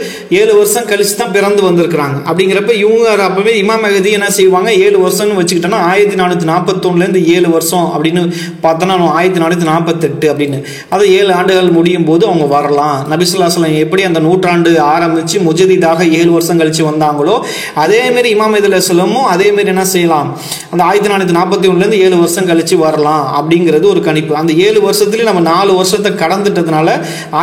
7 வருஷம் கழித்து தான் பிறந்து வந்திருக்கிறாங்க. அப்படிங்கிறப்ப இவங்க அப்பவே இமாம் மெஹதி என்ன செய்வாங்க, 7 வருஷம்னு வச்சுக்கிட்டோன்னா 1441 7 வருஷம் அப்படின்னு பார்த்தோன்னா 1448 அப்படின்னு, அது 7 ஆண்டுகள் முடியும் போது அவங்க வரலாம். நபி ஸல்லல்லாஹு அலைஹி வஸல்லம் எப்படி அந்த நூற்றாண்டு ஆரம்பித்து முஜதீதாக 7 வருஷம் கழிச்சு வந்தாங்களோ அதேமாரி இமாம் மெஹதி அலைஹிஸ்ஸலாமும் அதேமாரி என்ன செய்யலாம், அந்த 1441 7 வருஷம் கழிச்சு வரலாம் அப்படிங்கிறது ஒரு கணிப்பு. அந்த 7 வருஷத்துலேயே நம்ம 4 வருஷத்தை கடந்துட்டதுனால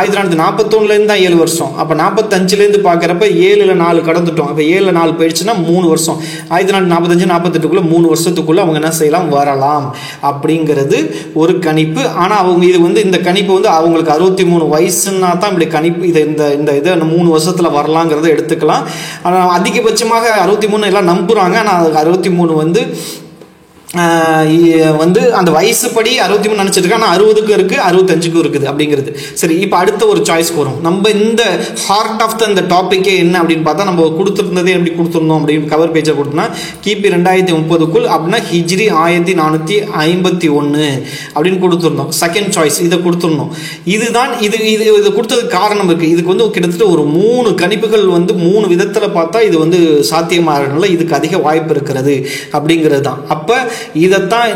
1441 தான் 7 வருஷம். அப்போ 45 பார்க்குறப்ப 7ல் 4 கடந்துட்டோம். அப்போ 7ல் 4 போயிடுச்சுன்னா 3 வருஷம். 1445 48 3 வருஷத்துக்குள்ள அவங்க என்ன செய்யலாம், வரலாம் அப்படிங்கிறது ஒரு கணிப்பு. ஆனால் அவங்க இது வந்து இந்த கணிப்பு வந்து அவங்களுக்கு 63 வயசுன்னா தான் இப்படி கணிப்பு இதை இந்த இதை 3 வருஷத்தில் வரலாங்கிறத எடுத்துக்கலாம். ஆனால் அதிகபட்சமாக 63 எல்லாம் நம்புகிறாங்க. ஆனால் 63 வந்து அந்த வயசுப்படி 63 நினச்சிருக்காங்க. ஆனால் 60க்கும் இருக்குது, 65க்கும் இருக்குது அப்படிங்கிறது. சரி, இப்போ அடுத்த ஒரு சாய்ஸ்க்கு வரும். நம்ம இந்த ஹார்ட் ஆஃப் இந்த டாப்பிக்கே என்ன அப்படின்னு பார்த்தா, நம்ம கொடுத்துருந்ததே எப்படி கொடுத்துருந்தோம் அப்படின்னு கவர் பேஜை கொடுத்தோம்னா கிபி 2030க்குள் அப்படின்னா ஹிஜ்ரி 1451 அப்படின்னு கொடுத்துருந்தோம். செகண்ட் சாய்ஸ் இதை கொடுத்துருந்தோம். இதுதான் இது கொடுத்ததுக்கு காரணம் இருக்குது. இதுக்கு வந்து கிட்டத்தட்ட ஒரு 3 கணிப்புகள் வந்து 3 விதத்தில் பார்த்தா இது வந்து சாத்தியமாகறதுனால இதுக்கு அதிக வாய்ப்பு இருக்கிறது அப்படிங்கிறது தான். அப்போ இதைத்தான்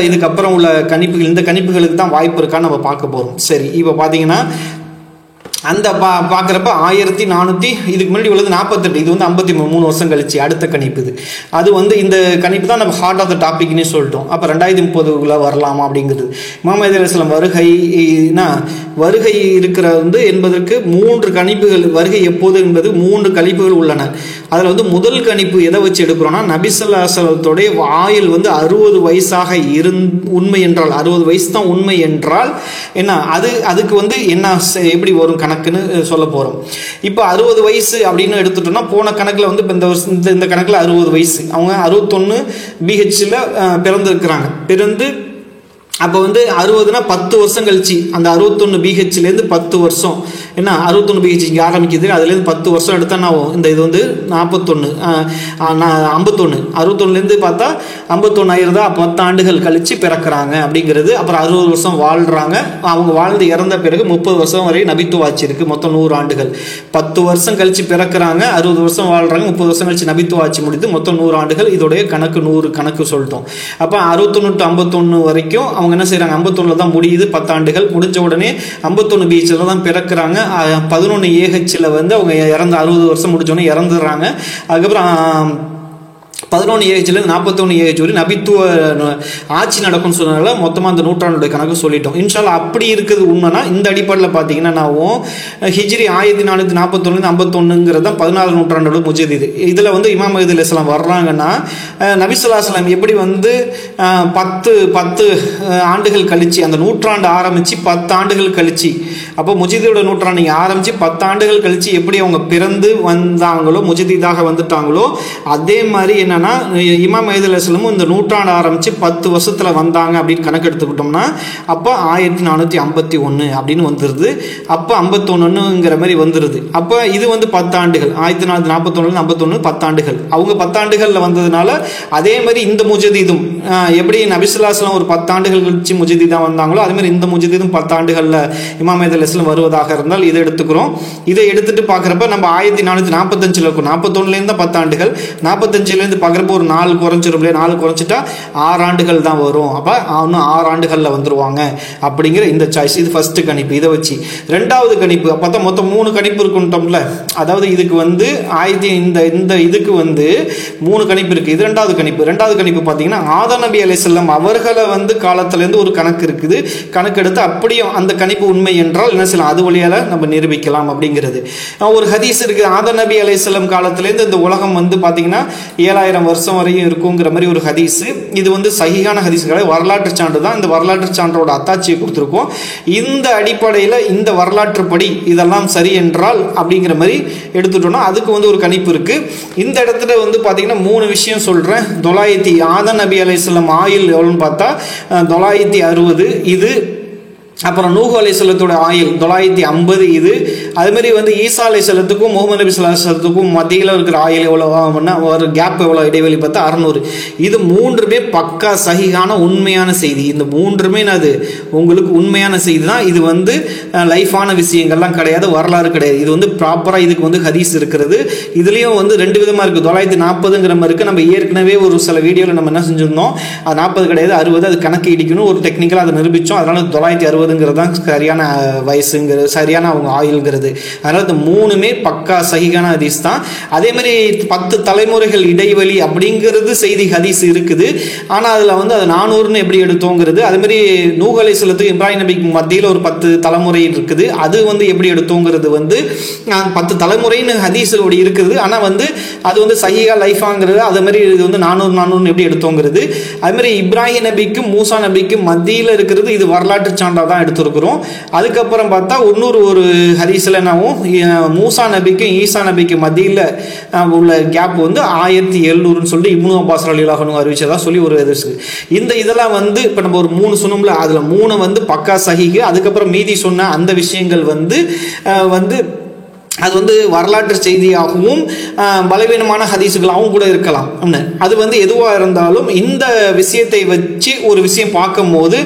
இதுக்கப்புறம் உள்ள கணிப்புகள், இந்த கணிப்புகளுக்கு தான் வாய்ப்பு இருக்கான்னு நம்ம பார்க்க போகிறோம். சரி, இப்போ பார்த்தீங்கன்னா அந்த பார்க்குறப்ப 1400 இதுக்கு முன்னாடி உள்ளது 48, இது வந்து 53 வருஷம் கழிச்சு அடுத்த கணிப்பு. இது அது வந்து இந்த கணிப்பு தான் நம்ம ஹார்ட் ஆஃப் த டாபிக்னே சொல்லிட்டோம். அப்போ 2030 வரலாமா அப்படிங்கிறது. இமாம் மெஹதி அலைஹிஸ்ஸலாம் வருகை இருக்கிற வந்து என்பதற்கு 3 கணிப்புகள், வருகை எப்போது என்பது 3 கணிப்புகள் உள்ளன. அதில் வந்து முதல் கணிப்பு எதை வச்சு எடுக்கிறோன்னா, நபி ஸல்லல்லாஹு அலைஹி வஸல்லத்துடைய ஆயுள் வந்து 60 வயசாக உண்மை என்றால் 60 வயசு தான் உண்மை என்றால் என்ன, அதுக்கு வந்து என்ன எப்படி வரும் கணக்குன்னு சொல்ல போகிறோம். இப்போ 60 வயசு அப்படின்னு எடுத்துட்டோம்னா, போன கணக்கில் வந்து இப்போ இந்த கணக்கில் 60 வயசு, அவங்க 61 BHல பிறந்திருக்கிறாங்க. பிறந்து அப்போ வந்து 60னா 10 வருஷம் கழிச்சு அந்த 61 BHலேருந்து 10 வருஷம் என்ன 61 BH இங்கே ஆரம்பிக்குது, அதுலேருந்து 10 வருஷம் எடுத்தா நான் இந்த இது வந்து 41 51 61லேருந்து பார்த்தா 51 ஆயிருந்தா 10 ஆண்டுகள் கழித்து பிறக்கிறாங்க அப்படிங்கிறது. அப்புறம் 60 வருஷம் வாழ்கிறாங்க. அவங்க வாழ்ந்து இறந்த பிறகு 30 வருஷம் வரை நபித்துவ ஆட்சி இருக்குது. மொத்தம் 100 ஆண்டுகள். 10 வருஷம் கழித்து பிறக்கிறாங்க, 60 வருஷம் வாழ்கிறாங்க, 30 வருஷம் கழிச்சு நபித்துவ ஆட்சி முடித்து மொத்தம் 100 ஆண்டுகள். இதோடைய கணக்கு 100 கணக்கு சொல்லிட்டோம். அப்போ 61 to 51 வரைக்கும் அவங்க என்ன செய்யறாங்க, 51 தான் முடியுது. 10 ஆண்டுகள் முடிஞ்ச உடனே 51 BHல தான் பிறக்கிறாங்க. 11 AHல வந்து அவங்க 60 வருஷம் முடிஞ்சோடனே இறந்துடுறாங்க. அதுக்கப்புறம் 11 AHலேருந்து 41 AH வரை நபித்துவ ஆட்சி நடக்கும்னு சொன்னதால மொத்தமாக அந்த நூற்றாண்டுடைய கணக்கு சொல்லிட்டோம். இன்ஷால்லா அப்படி இருக்குது உண்மைனா இந்த அடிப்படையில் பார்த்தீங்கன்னா நாவும் ஹிஜ்ரி 1441 51ங்கிறது தான் 16 நூற்றாண்டோட முஜதீது. இதில் வந்து இமாம் மெஹதி அலைஹிஸ்ஸலாம் வர்றாங்கன்னா, நபி ஸல்லல்லாஹு அலைஹி வஸல்லம் எப்படி வந்து 10 ஆண்டுகள் கழிச்சு அந்த நூற்றாண்டு ஆரம்பித்து 10 ஆண்டுகள் கழிச்சு, அப்போ முஜதீதோட நூற்றாண்டு ஆரம்பித்து 10 ஆண்டுகள் கழிச்சு எப்படி அவங்க பிறந்து வந்தாங்களோ, முஜதீதாக வந்துட்டாங்களோ, அதே மாதிரி என்னன்னா இமாம் மெஹதி அலைஹிஸ்ஸலாம் இந்த நூற்றாண்டு ஆரம்பிச்சு 10 வருஷத்துல வந்தாங்க அப்படின்னு கணக்கு எடுத்துக்கிட்டோம்னா அப்போ 1451 அப்படின்னு வந்துருது. அப்போ 51ங்கிற மாதிரி வந்துருது. அப்போ இது வந்து 10 ஆண்டுகள் 1441 51 10 ஆண்டுகள். அவங்க 10 ஆண்டுகள்ல வந்ததுனால அதே மாதிரி இந்த முஜதீதும் எப்படி நபி ஸல்லல்லாஹு அலைஹி வஸல்லம் ஒரு 10 ஆண்டுகள் கழிச்சு முஜதீதா வந்தாங்களோ அதே மாதிரி இந்த முஜதீதும் 10 ஆண்டுகள்ல இமாம் மெஹதி அலைஹிஸ்ஸலாம் வருவதாக இருந்தால் இதை எடுத்துக்கிறோம். இதை எடுத்துட்டு பார்க்குறப்ப நம்ம 1445 இருக்கும். 41லேருந்து 10 ஆண்டுகள், 45லேருந்து பார்க்குறப்போ ஒரு 4 குறைஞ்சிரும் இல்லையா, 4 குறைச்சிட்டா 6 ஆண்டுகள் தான் வரும். அப்போ இன்னும் 6 ஆண்டுகளில் வந்துருவாங்க அப்படிங்கிற இந்த சாய்ஸ். இது ஃபர்ஸ்ட் கணிப்பு. இதை வச்சு ரெண்டாவது கணிப்பு பார்த்தா மொத்தம் 3 கணிப்பு இருக்குன்ட்டோம்ல. அதாவது இதுக்கு வந்து இந்த இதுக்கு வந்து 3 கணிப்பு இருக்கு. இது ரெண்டாவது கணிப்பு பார்த்தீங்கன்னா ஆதம் நபி அலைஹிஸ்ஸலாம் அவர்களை வந்து காலத்திலேருந்து ஒரு கணக்கு இருக்குது. கணக்கு எடுத்து அப்படியும் அந்த கணிப்பு உண்மை என்றால் என்ன செய்யலாம், அது வழியால நம்ம நிரூபிக்கலாம் அப்படிங்கிறது. ஒரு ஹதீஸ் இருக்கு, ஆதம் நபி அலைஹிஸ்ஸலாம் காலத்திலேருந்து இந்த உலகம் வந்து பார்த்தீங்கன்னா 7000 வருஷம் வரையும் இருக்குங்கிற மாதிரி ஒரு ஹதீஸ். இது வந்து சஹீஹான ஹதீஸ்களை வரலாற்று சான்று தான். இந்த வரலாற்று சான்றோட அத்தாட்சியை கொடுத்துருக்கோம். இந்த அடிப்படையில் இந்த வரலாற்றுப்படி இதெல்லாம் சரி என்றால் அப்படிங்கிற மாதிரி எடுத்துட்டோம்னா அதுக்கு வந்து ஒரு கணிப்பு இருக்கு. இந்த இடத்துல வந்து பார்த்தீங்கன்னா 3 விஷயம் சொல்றேன். 900 ஆதம் நபி அலைஹிஸ்ஸலாம் ஆயுள் எவ்வளோன்னு பார்த்தா 960 இது. அப்புறம் நூஹ் அலைஹிஸ்ஸலாத்தோட ஆயுள் 950 இது. அதுமாரி வந்து ஈசா அலைஹிஸ்ஸலாத்துக்கும் முஹம்மது நபி ஸல்லல்லாஹு அலைஹி வஸல்லத்துக்கும் மத்தியில் இருக்கிற ஆயுள் எவ்வளோ, ஒரு கேப் எவ்வளோ, இடைவெளி பார்த்தா 600. இது 3மே பக்கா சஹீஹான உண்மையான செய்தி. இந்த 3மே அது உங்களுக்கு உண்மையான செய்தி தான். இது வந்து லைஃபான விஷயங்கள்லாம் கிடையாது, வரலாறு கிடையாது. இது வந்து ப்ராப்பராக இதுக்கு வந்து ஹதீஸ் இருக்கிறது. இதுலேயும் வந்து 2 விதமாக இருக்குது. 940ங்கிற மாதிரி இருக்குது. நம்ம ஏற்கனவே ஒரு சில வீடியோவில் நம்ம என்ன செஞ்சுருந்தோம், அது 40 கிடையாது 60, அது கணக்கு இடிக்கணும் ஒரு டெக்னிக்கலாக அதை நிரூபித்தோம். அதனால 960 தான் சரியான வயசுங்கிறது, சரியான அவங்க ஆயுள்ங்கிறது. அதனால இந்த 3மே பக்கா சஹீஹான ஹதீஸ் தான். அதே மாதிரி 10 தலைமுறைகள் இடைவெளி அப்படிங்கிறது செய்தி ஹதீஸ் இருக்குது. ஆனால் அதில் வந்து அது 400ன்னு எப்படி எடுத்தோங்கிறது. அதே மாதிரி நூஹ் அலைஹிஸ்ஸலாத்துக்கு இப்ராஹிம் நபிக்கு மத்தியில் ஒரு 10 தலைமுறை இருக்குது. அது வந்து எப்படி எடுத்தோங்கிறது வந்து 10 தலைமுறைன்னு ஹதீஸ் இருக்குது. ஆனால் வந்து அது வந்து சஹீஹா லைஃபாங்கிறது. அதே மாதிரி இது வந்து 400 எப்படி எடுத்தோங்கிறது. அதே மாதிரி இப்ராஹிம் நபிக்கும் மூசா நபிக்கும் மத்தியில் இருக்கிறது. இது வரலாற்று சான்றா தான் எடுத்துருக்கிறோம். அதுக்கப்புறம் பார்த்தா இன்னொரு ஒரு ஹதீஸ்ல என்னவும் மூசா நபிக்கும் ஈசா நபிக்கு மத்தியில் உள்ள கேப் வந்து 1700ன்னு சொல்லி இப்னு அப்பாஸ் ரலியல்லாஹு அன்ஹு அறிவிச்சதா சொல்லி ஒரு ஹதீஸ். இதெல்லாம் வந்து இப்போ நம்ம ஒரு 3 சொன்னோம்ல, அதுல 3 வந்து பக்கா சஹீஹ். அதுக்கப்புறம் மீதி சொன்ன அந்த விஷயங்கள் வந்து அது வந்து வரலாற்று செய்தியாகவும் பலவீனமான ஹதீஸுகளாகவும் கூட இருக்கலாம். அது வந்து எதுவாக இருந்தாலும் இந்த விஷயத்தை வச்சு ஒரு விஷயம் பார்க்கும் போது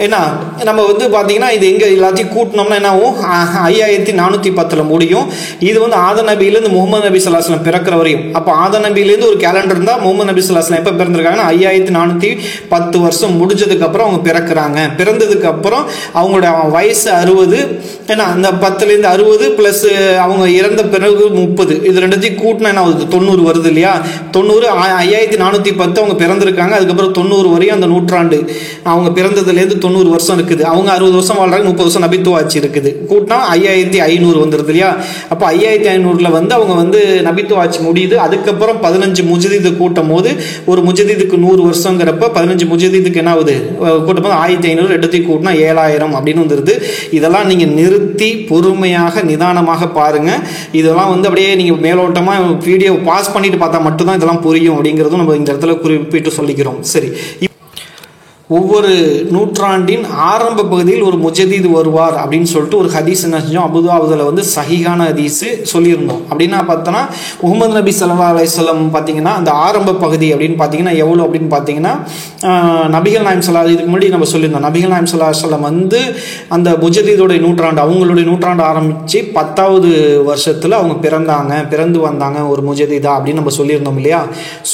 என்ன நம்ம வந்து பார்த்தீங்கன்னா இது எங்கே எல்லாத்தையும் கூட்டினோம்னா என்னாவும் 5410 முடியும். இது வந்து ஆதம் நபியிலேருந்து முகமது நபி ஸல்லல்லாஹு அலைஹி வஸல்லம் பிறக்கிற வரையும். அப்போ ஆதம் நபியிலேருந்து ஒரு கேலண்டர் இருந்தால் முகமது நபி ஸல்லல்லாஹு அலைஹி வஸல்லம் எப்போ பிறந்திருக்காங்கன்னா 5410 வருஷம் முடிஞ்சதுக்கப்புறம் அவங்க பிறக்கிறாங்க. பிறந்ததுக்கு அப்புறம் அவங்களோட வயசு 60. ஏன்னா அந்த 10லேருந்து 60 ப்ளஸ் அவங்க இறந்த பிறகு 30, இது ரெண்டுத்தையும் கூட்டினா என்ன ஆகுது, 90 வருது இல்லையா. 90 5410 அவங்க பிறந்திருக்காங்க. அதுக்கப்புறம் 90 வரையும் அந்த நூற்றாண்டு அவங்க பிறந்ததுலேருந்து 90 வருஷம் இருக்குது. அவங்க 60 வருஷம் வாழ்றாங்க, 30 வருஷம் நபித்துவ ஆட்சி இருக்குது. கூட்டினா 5500 வந்துருது இல்லையா. அப்போ 5500 வந்து அவங்க வந்து நபித்துவ ஆட்சி முடியுது. அதுக்கப்புறம் 15 முஜதீது கூட்டும் போது ஒரு முஜதீதுக்கு 100 வருஷங்கிறப்ப 15 முஜதீதுக்கு என்ன ஆகுது கூட்டும் போது 1500 எடுத்து கூட்டினா 7000 அப்படின்னு வந்துருது. இதெல்லாம் நீங்க நிறுத்தி பொறுமையாக நிதானமாக பாருங்க. இதெல்லாம் வந்து அப்படியே நீங்க மேலோட்டமா வீடியோ பாஸ் பண்ணிட்டு பார்த்தா மட்டும்தான் இதெல்லாம் புரியும் அப்படிங்கிறதும் நம்ம இந்த இடத்துல குறிப்பிட்டு சொல்லிக்கிறோம். சரி, ஒவ்வொரு நூற்றாண்டின் ஆரம்ப பகுதியில் ஒரு முஜதீத் வருவார் அப்படின்னு சொல்லிட்டு ஒரு ஹதீஸ் என்ன செஞ்சோம், அபுதாவுதில் வந்து சஹீஹான ஹதீஸ் சொல்லியிருந்தோம். அப்படின்னா பார்த்தோன்னா முஹம்மது நபி ஸல்லல்லாஹு அலைஹி வஸல்லம் பார்த்தீங்கன்னா அந்த ஆரம்ப பகுதி அப்படின்னு பார்த்தீங்கன்னா எவ்வளோ அப்படின்னு பார்த்தீங்கன்னா நபிகள் நாயகம் ஸல்லல்லாஹு இதுக்கு முன்னாடி நம்ம சொல்லியிருந்தோம். நபிகள் நாயகம் ஸல்லல்லாஹு அலைஹி வஸல்லம் வந்து அந்த முஜதீதோடைய நூற்றாண்டு அவங்களுடைய நூற்றாண்டு ஆரம்பித்து 10வது வருஷத்தில் அவங்க பிறந்து வந்தாங்க ஒரு முஜதீதா அப்படின்னு நம்ம சொல்லியிருந்தோம் இல்லையா.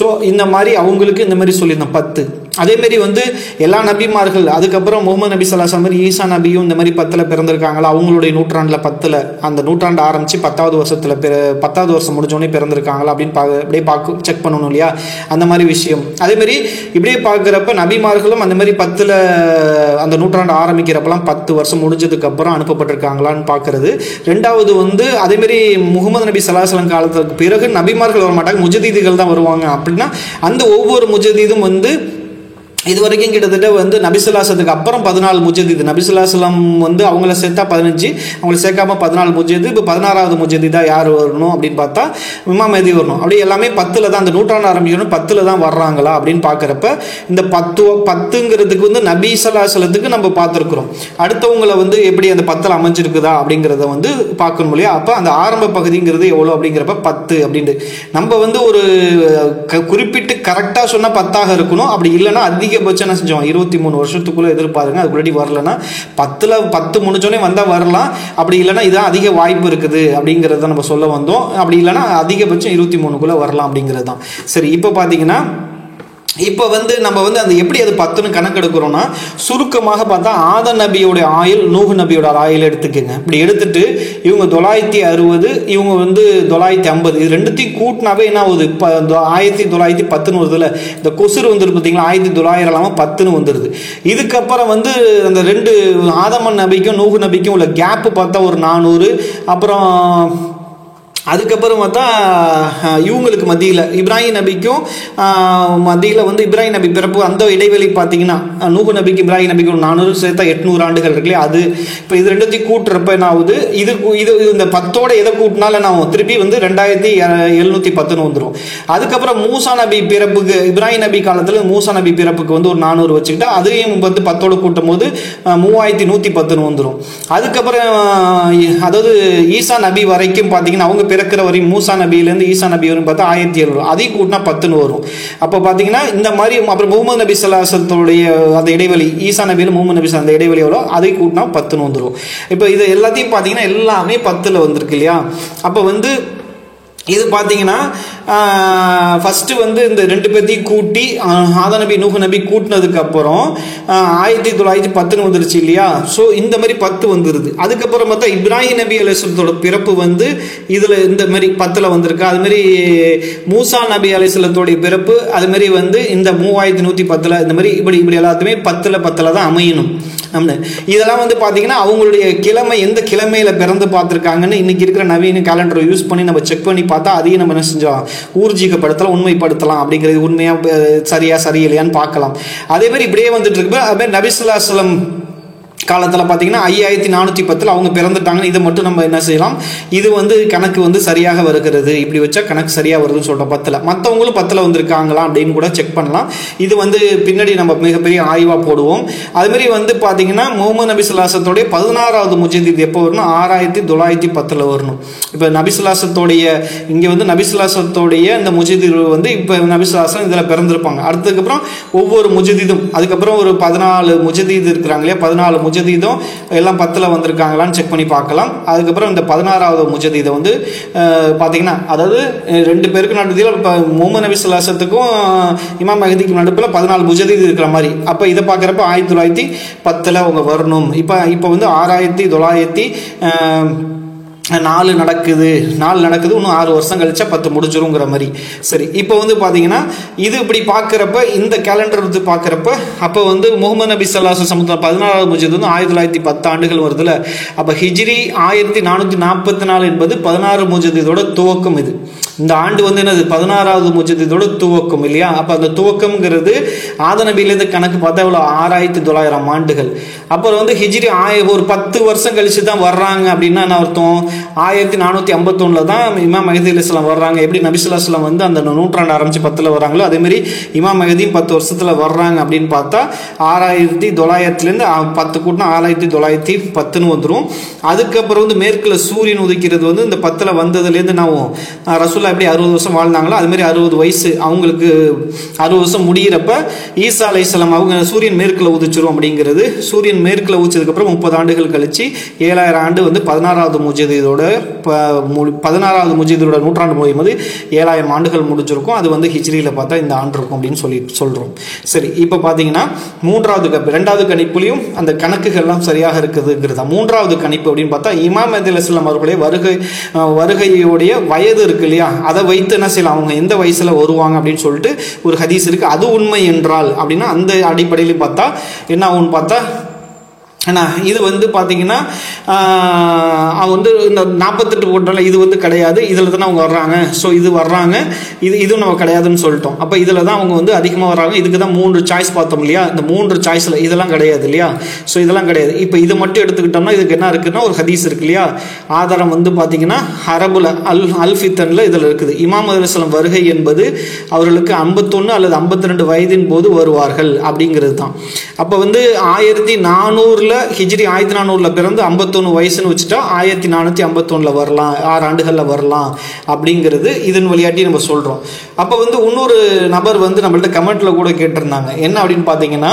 ஸோ இந்த மாதிரி அவங்களுக்கு இந்த மாதிரி சொல்லியிருந்தோம் 10. அதேமாரி வந்து எல்லா நபிமார்கள் அதுக்கப்புறம் முகமது நபி ஸல்லல்லாஹு அலைஹி வஸல்லம் ஈசா நபியும் இந்த மாதிரி 10ல் பிறந்திருக்காங்களா, அவங்களுடைய நூற்றாண்டில் 10ல் அந்த நூற்றாண்டு ஆரம்பித்து 10வது வருஷத்தில் 10வது வருஷம் முடிஞ்சோடனே பிறந்திருக்காங்களா அப்படின்னு அப்படியே செக் பண்ணணும் இல்லையா. அந்த மாதிரி விஷயம் அதேமாரி இப்படியே பார்க்குறப்ப நபிமார்களும் அந்த மாதிரி 10ல் அந்த நூற்றாண்டு ஆரம்பிக்கிறப்பெல்லாம் 10 வருஷம் முடிஞ்சதுக்கு அப்புறம் அனுப்பப்பட்டிருக்காங்களான்னு பார்க்கறது. ரெண்டாவது வந்து அதேமாரி முகமது நபி ஸல்லல்லாஹு அலைஹி வஸல்லம் காலத்துக்கு பிறகு நபிமார்கள் வர மாட்டாங்க, முஜதீதுகள் தான் வருவாங்க. அப்படின்னா அந்த ஒவ்வொரு முஜதீதும் வந்து இது வரைக்கும் கிட்டத்தட்ட வந்து நபி ஸல்லல்லாஹு அலைஹி வஸல்லத்துக்கு அப்புறம் 14 முஜதீத். நபி ஸல்லல்லாஹு அலைஹி வஸல்லம் வந்து அவங்கள சேர்த்தா 15, அவங்கள சேர்க்காம 14 முஜதீத். இப்போ 16வது முஜதீதா யார் வரணும் அப்படின்னு பார்த்தா இமாம் மஹ்தி வரணும். அப்படி எல்லாமே 10ல் தான் அந்த நூற்றாண்டு ஆரம்பிக்கணும் 10ல் தான் வர்றாங்களா அப்படின்னு பார்க்குறப்ப இந்த 10ங்கிறதுக்கு வந்து நபி ஸல்லல்லாஹு அலைஹி வஸல்லத்துக்கு நம்ம பார்த்துருக்குறோம். அடுத்தவங்களை வந்து எப்படி அந்த 10ல் அமைஞ்சிருக்குதா அப்படிங்கிறத வந்து பார்க்கணும் இல்லையா. அப்போ அந்த ஆரம்ப பகுதிங்கிறது எவ்வளோ அப்படிங்கிறப்ப 10 அப்படின்ட்டு நம்ம வந்து ஒரு குறிப்பிட்டு கரெக்டாக சொன்னால் 10ஆக இருக்கணும். அப்படி இல்லைன்னா அதிக அதிகபட்சம் என்ன செஞ்சோம் 23 வருஷத்துக்குள்ளே எதிர்பாருங்க. அதுக்குள்ளே வரலன்னா 10 முடிஞ்சோடனே வந்தால் வரலாம், அப்படி இல்லைன்னா இதான் அதிக வாய்ப்பு இருக்குது அப்படிங்கிறத நம்ம சொல்ல வந்தோம். அப்படி இல்லைன்னா அதிகபட்சம் 23க்குள்ளே வரலாம் அப்படிங்கிறது தான். சரி, இப்போ பார்த்தீங்கன்னா இப்போ வந்து நம்ம வந்து அந்த எப்படி அது 10ன்னு கணக்கெடுக்கிறோம்னா, சுருக்கமாக பார்த்தா ஆதம் நபியோட ஆயுள், நூஹ் நபியோட ஆயுள் எடுத்துக்கங்க. இப்படி எடுத்துட்டு இவங்க 960, இவங்க வந்து 950, இது ரெண்டுத்தையும் கூட்டினாவே என்ன ஆகுது? 1910 வருதுல. இந்த கொசுறு வந்துரு பார்த்தீங்களா, 1900 இல்லாமல் 10ன்னு வந்துடுது. இதுக்கப்புறம் வந்து அந்த ரெண்டு ஆதமன் நபிக்கும் நூஹ் நபிக்கும் உள்ள கேப்பு பார்த்தா ஒரு 400. அப்புறம் அதுக்கப்புறம் பார்த்தா இவங்களுக்கு மத்தியில் இப்ராஹிம் நபிக்கும் மத்தியில் வந்து இப்ராஹிம் நபி பிறப்பு அந்த இடைவெளி பார்த்தீங்கன்னா நூஹ் நபிக்கு இப்ராஹிம் நபிக்கு 400 சேர்த்தா 800 ஆண்டுகள் இருக்குல்லையே. அது இப்போ இது ரெண்டுத்தையும் கூட்டுறப்ப என்ன ஆகுது? இது இந்த 10ஓட எதை கூட்டினாலும் என்ன ஆகும்? திருப்பி வந்து 2710 வந்துடும். அதுக்கப்புறம் மூசா நபி பிறப்புக்கு, இப்ராஹிம் நபி காலத்தில் மூசா நபி பிறப்புக்கு வந்து ஒரு 400 வச்சுக்கிட்டா அதையும் வந்து 10ஓட கூட்டும் போது 3110 வந்துடும். அதுக்கப்புறம் அதாவது ஈசா நபி வரைக்கும் பார்த்தீங்கன்னா அவங்க பிறக்கிற வரையும் மூசா நபியிலேருந்து ஈசா நபி வரையும் பார்த்தா 1700, அதையும் கூட்டினா 10ன்னு வரும். அப்போ பார்த்தீங்கன்னா இந்த மாதிரி அப்புறம் முகமது நபி ஸல்லல்லாஹு அந்த இடைவெளி, ஈசா நபியில் முகமது நபி அந்த இடைவெளி எவ்வளோ, அதை கூட்டினா 10ன்னு வந்துடும். இப்போ இது எல்லாத்தையும் பார்த்தீங்கன்னா எல்லாமே 10ல் வந்திருக்கு இல்லையா. அப்போ வந்து இது பார்த்தீங்கன்னா ஃபஸ்ட்டு வந்து இந்த ரெண்டு பேர்த்தையும் கூட்டி ஆதம் நபி நூஹ் நபி கூட்டினதுக்கு அப்புறம் 1910 வந்துருச்சு இல்லையா. ஸோ இந்த மாதிரி 10 வந்துடுது. அதுக்கப்புறம் பார்த்தா இப்ராஹிம் நபி அலைஹிஸ்ஸலாத்தோட பிறப்பு வந்து இதில் இந்த மாதிரி 10ல் வந்திருக்கு. அதுமாரி மூசா நபி அலைஹிஸ்ஸலாத்தோடைய பிறப்பு அதுமாரி வந்து இந்த 3110 இந்த மாதிரி இப்படி எல்லாத்துமே 10ல் தான் அமையணும். இதெல்லாம் வந்து பார்த்தீங்கன்னா அவங்களுடைய கிழமை எந்த கிழமையில பிறந்து பார்த்துருக்காங்கன்னு இன்னைக்கு இருக்கிற நவீன கேலண்டரை யூஸ் பண்ணி நம்ம செக் பண்ணி பார்த்தா அதையும் நம்ம என்ன செஞ்சோம், ஊர்ஜிகப்படுத்தலாம், உண்மைப்படுத்தலாம். அப்படிங்கிறது உண்மையாக சரியா சரியில்லையான்னு பார்க்கலாம். அதே மாதிரி இப்படியே வந்துட்டு இருக்கு. அது மாதிரி நபி ஸல்லல்லாஹு அலைஹி வஸல்லம் காலத்தில் பார்த்தீங்கன்னா 5410 அவங்க பிறந்துட்டாங்கன்னு இதை மட்டும் நம்ம என்ன செய்யலாம், இது வந்து கணக்கு வந்து சரியாக வருகிறது, இப்படி வச்சா கணக்கு சரியாக வருதுன்னு சொல்கிறோம் 10ல். மற்றவங்களும் 10ல் வந்திருக்காங்களா அப்படின்னு கூட செக் பண்ணலாம். இது வந்து பின்னாடி நம்ம மிகப்பெரிய ஆய்வாக போடுவோம். அதுமாரி வந்து பார்த்தீங்கன்னா முகமது நபி ஸல்லல்லாஹு அலைஹி வஸல்லத்தோடைய 16வது முஜதித் எப்போ வரணும், 6910 வரணும். இப்போ நபி ஸல்லல்லாஹு அலைஹி வஸல்லத்தோடைய இங்கே வந்து நபி ஸல்லல்லாஹு அலைஹி வஸல்லத்தோடைய இந்த முஜதித் வந்து இப்போ நபி ஸல்லல்லாஹு அலைஹி வஸல்லம் இதில் பிறந்திருப்பாங்க. அடுத்ததுக்கப்புறம் ஒவ்வொரு முஜதிதும் அதுக்கப்புறம் ஒரு 14 முஜதித் இருக்கிறாங்க இல்லையா, 14 முஜதிதும் எல்லாம் 10ல் வந்திருக்காங்களான்னு செக் பண்ணி பார்க்கலாம். அதுக்கப்புறம் இந்த 16வது முஜதிதை வந்து பார்த்தீங்கன்னா அதாவது ரெண்டு பேருக்கு நடுவில் இப்போ முகமது நபி ஸல்லல்லாஹு அலைஹி வஸல்லத்துக்கும் இமாம் மஹதிக்கு நடுப்பில் 14 முஜதித் இருக்கிற மாதிரி. அப்போ இதை பார்க்குறப்ப 1910 அவங்க வரணும். இப்போ வந்து 6904 நடக்குது, இன்னும் 6 வருஷம் கழிச்சா 10 முடிஞ்சிருங்கிற மாதிரி. சரி, இப்போ வந்து பார்த்தீங்கன்னா இது இப்படி பார்க்குறப்ப இந்த கேலண்டர் வந்து பார்க்குறப்ப அப்போ வந்து முகமது நபி ஸல்லல்லாஹு அலைஹி வஸல்லம் 16வது முஜதித் வந்து 1910 ஆண்டுகள் வருதுல. அப்போ ஹிஜ்ரி 1444 என்பது 16 முஜதிதோட துவக்கம். இது இந்த ஆண்டு வந்து என்னது 16வது முஜதிதோட துவக்கம் இல்லையா. அப்போ அந்த துவக்கம்ங்கிறது ஆதம் நபியிலேருந்து கணக்கு பார்த்தா இவ்வளோ 6900 ஆண்டுகள். அப்புறம் வந்து ஹிஜ்ரி ஒரு 10 வருஷம் கழிச்சு தான் வர்றாங்க. அப்படின்னா என்ன அர்த்தம், 1451 தான் இமாம் மஹதி அலைஹிஸ்ஸலாம் வர்றாங்க. எப்படி நபி ஸல்லல்லாஹு அலைஹி வஸல்லம் வந்து அந்த நூற்றாண்டு ஆரம்பிச்சு 10ல் வர்றாங்களோ அதேமாரி இமாம் மஹதியும் 10 வருஷத்தில் வர்றாங்க. அப்படின்னு பார்த்தா 6900லேருந்து 10 கூட்டினா 6910 வந்துடும். அதுக்கப்புறம் வந்து மேற்கில் சூரியன் உதிக்கிறது வந்து இந்த 10ல் வந்ததுலேருந்து நான் ரசூல்லா எப்படி 60 வருஷம் வாழ்ந்தாங்களோ அதுமாரி 60 வயசு அவங்களுக்கு 60 வருஷம் முடிகிறப்ப ஈசா அலைஹிஸ்ஸலாம் அவங்க சூரியன் மேற்கில் உதிச்சிரும். அப்படிங்கிறது சூரியன் மேற்கில் உதிச்சதுக்கப்புறம் 30 ஆண்டுகள் கழிச்சு 7000 ஆண்டு வந்து 16வது முஜதிதோட 16வது முஜதிதோட நூற்றாண்டு முடியும் போது 7000 ஆண்டுகள் முடிஞ்சிருக்கும். அது வந்து ஹிஜ்ரியில் பார்த்தா இந்த ஆண்டு இருக்கும் அப்படின்னு சொல்கிறோம். சரி, இப்போ பார்த்தீங்கன்னா ரெண்டாவது கணிப்புலையும் அந்த கணக்குகள்லாம் சரியாக இருக்குதுங்கிறதா. மூன்றாவது கணிப்பு அப்படின்னு பார்த்தா இமாம் மஹதி அலைஹிஸ்ஸலாம் அவர்களுடைய வருகையோடைய வயது இருக்கு இல்லையா, அதை வைத்து என்ன செய்யலாம், அவங்க எந்த வயசுல வருவாங்க அப்படின்னு சொல்லிட்டு ஒரு ஹதீஸ் இருக்கு. அது உண்மை என்றால் அப்படின்னா அந்த அடிப்படையில் பார்த்தா என்ன ஆகும்னு பார்த்தா இது வந்து பார்த்தீங்கன்னா அவங்க வந்து இந்த 48 போட்டால இது வந்து கிடையாது, இதில் தானே அவங்க வர்றாங்க. ஸோ இது வர்றாங்க, இதுவும் நம்ம கிடையாதுன்னு சொல்லிட்டோம். அப்போ இதில் தான் அவங்க வந்து அதிகமாக வர்றாங்க. இதுக்கு தான் 3 சாய்ஸ் பார்த்தோம் இல்லையா. இந்த 3 சாய்ஸில் இதெல்லாம் கிடையாது இல்லையா. ஸோ இதெல்லாம் கிடையாது. இப்போ இது மட்டும் எடுத்துக்கிட்டோம்னா இதுக்கு என்ன இருக்குன்னா ஒரு ஹதீஸ் இருக்கு இல்லையா. ஆதாரம் வந்து பார்த்தீங்கன்னா அரபுல அல்-ஃபித்தனில் இதில் இருக்குது. இமாம் அலைஹிஸ்ஸலாம் வருகை என்பது அவர்களுக்கு 51 அல்லது 52 வயதின் போது வருவார்கள் அப்படிங்கிறது தான். அப்போ வந்து 1400 51 ஹிஜ்ரி 1400 பிறந்து 51 வயசுன்னு வச்சுட்டா 1451 வரலாம், 6 ஆண்டுகளில் வரலாம் அப்படிங்கிறது இதன் வழியாட்டி நம்ம சொல்கிறோம். அப்போ வந்து இன்னொரு நபர் வந்து நம்மள்ட்ட கமெண்ட்ல கூட கேட்டிருந்தாங்க. என்ன அப்படின்னு பார்த்தீங்கன்னா,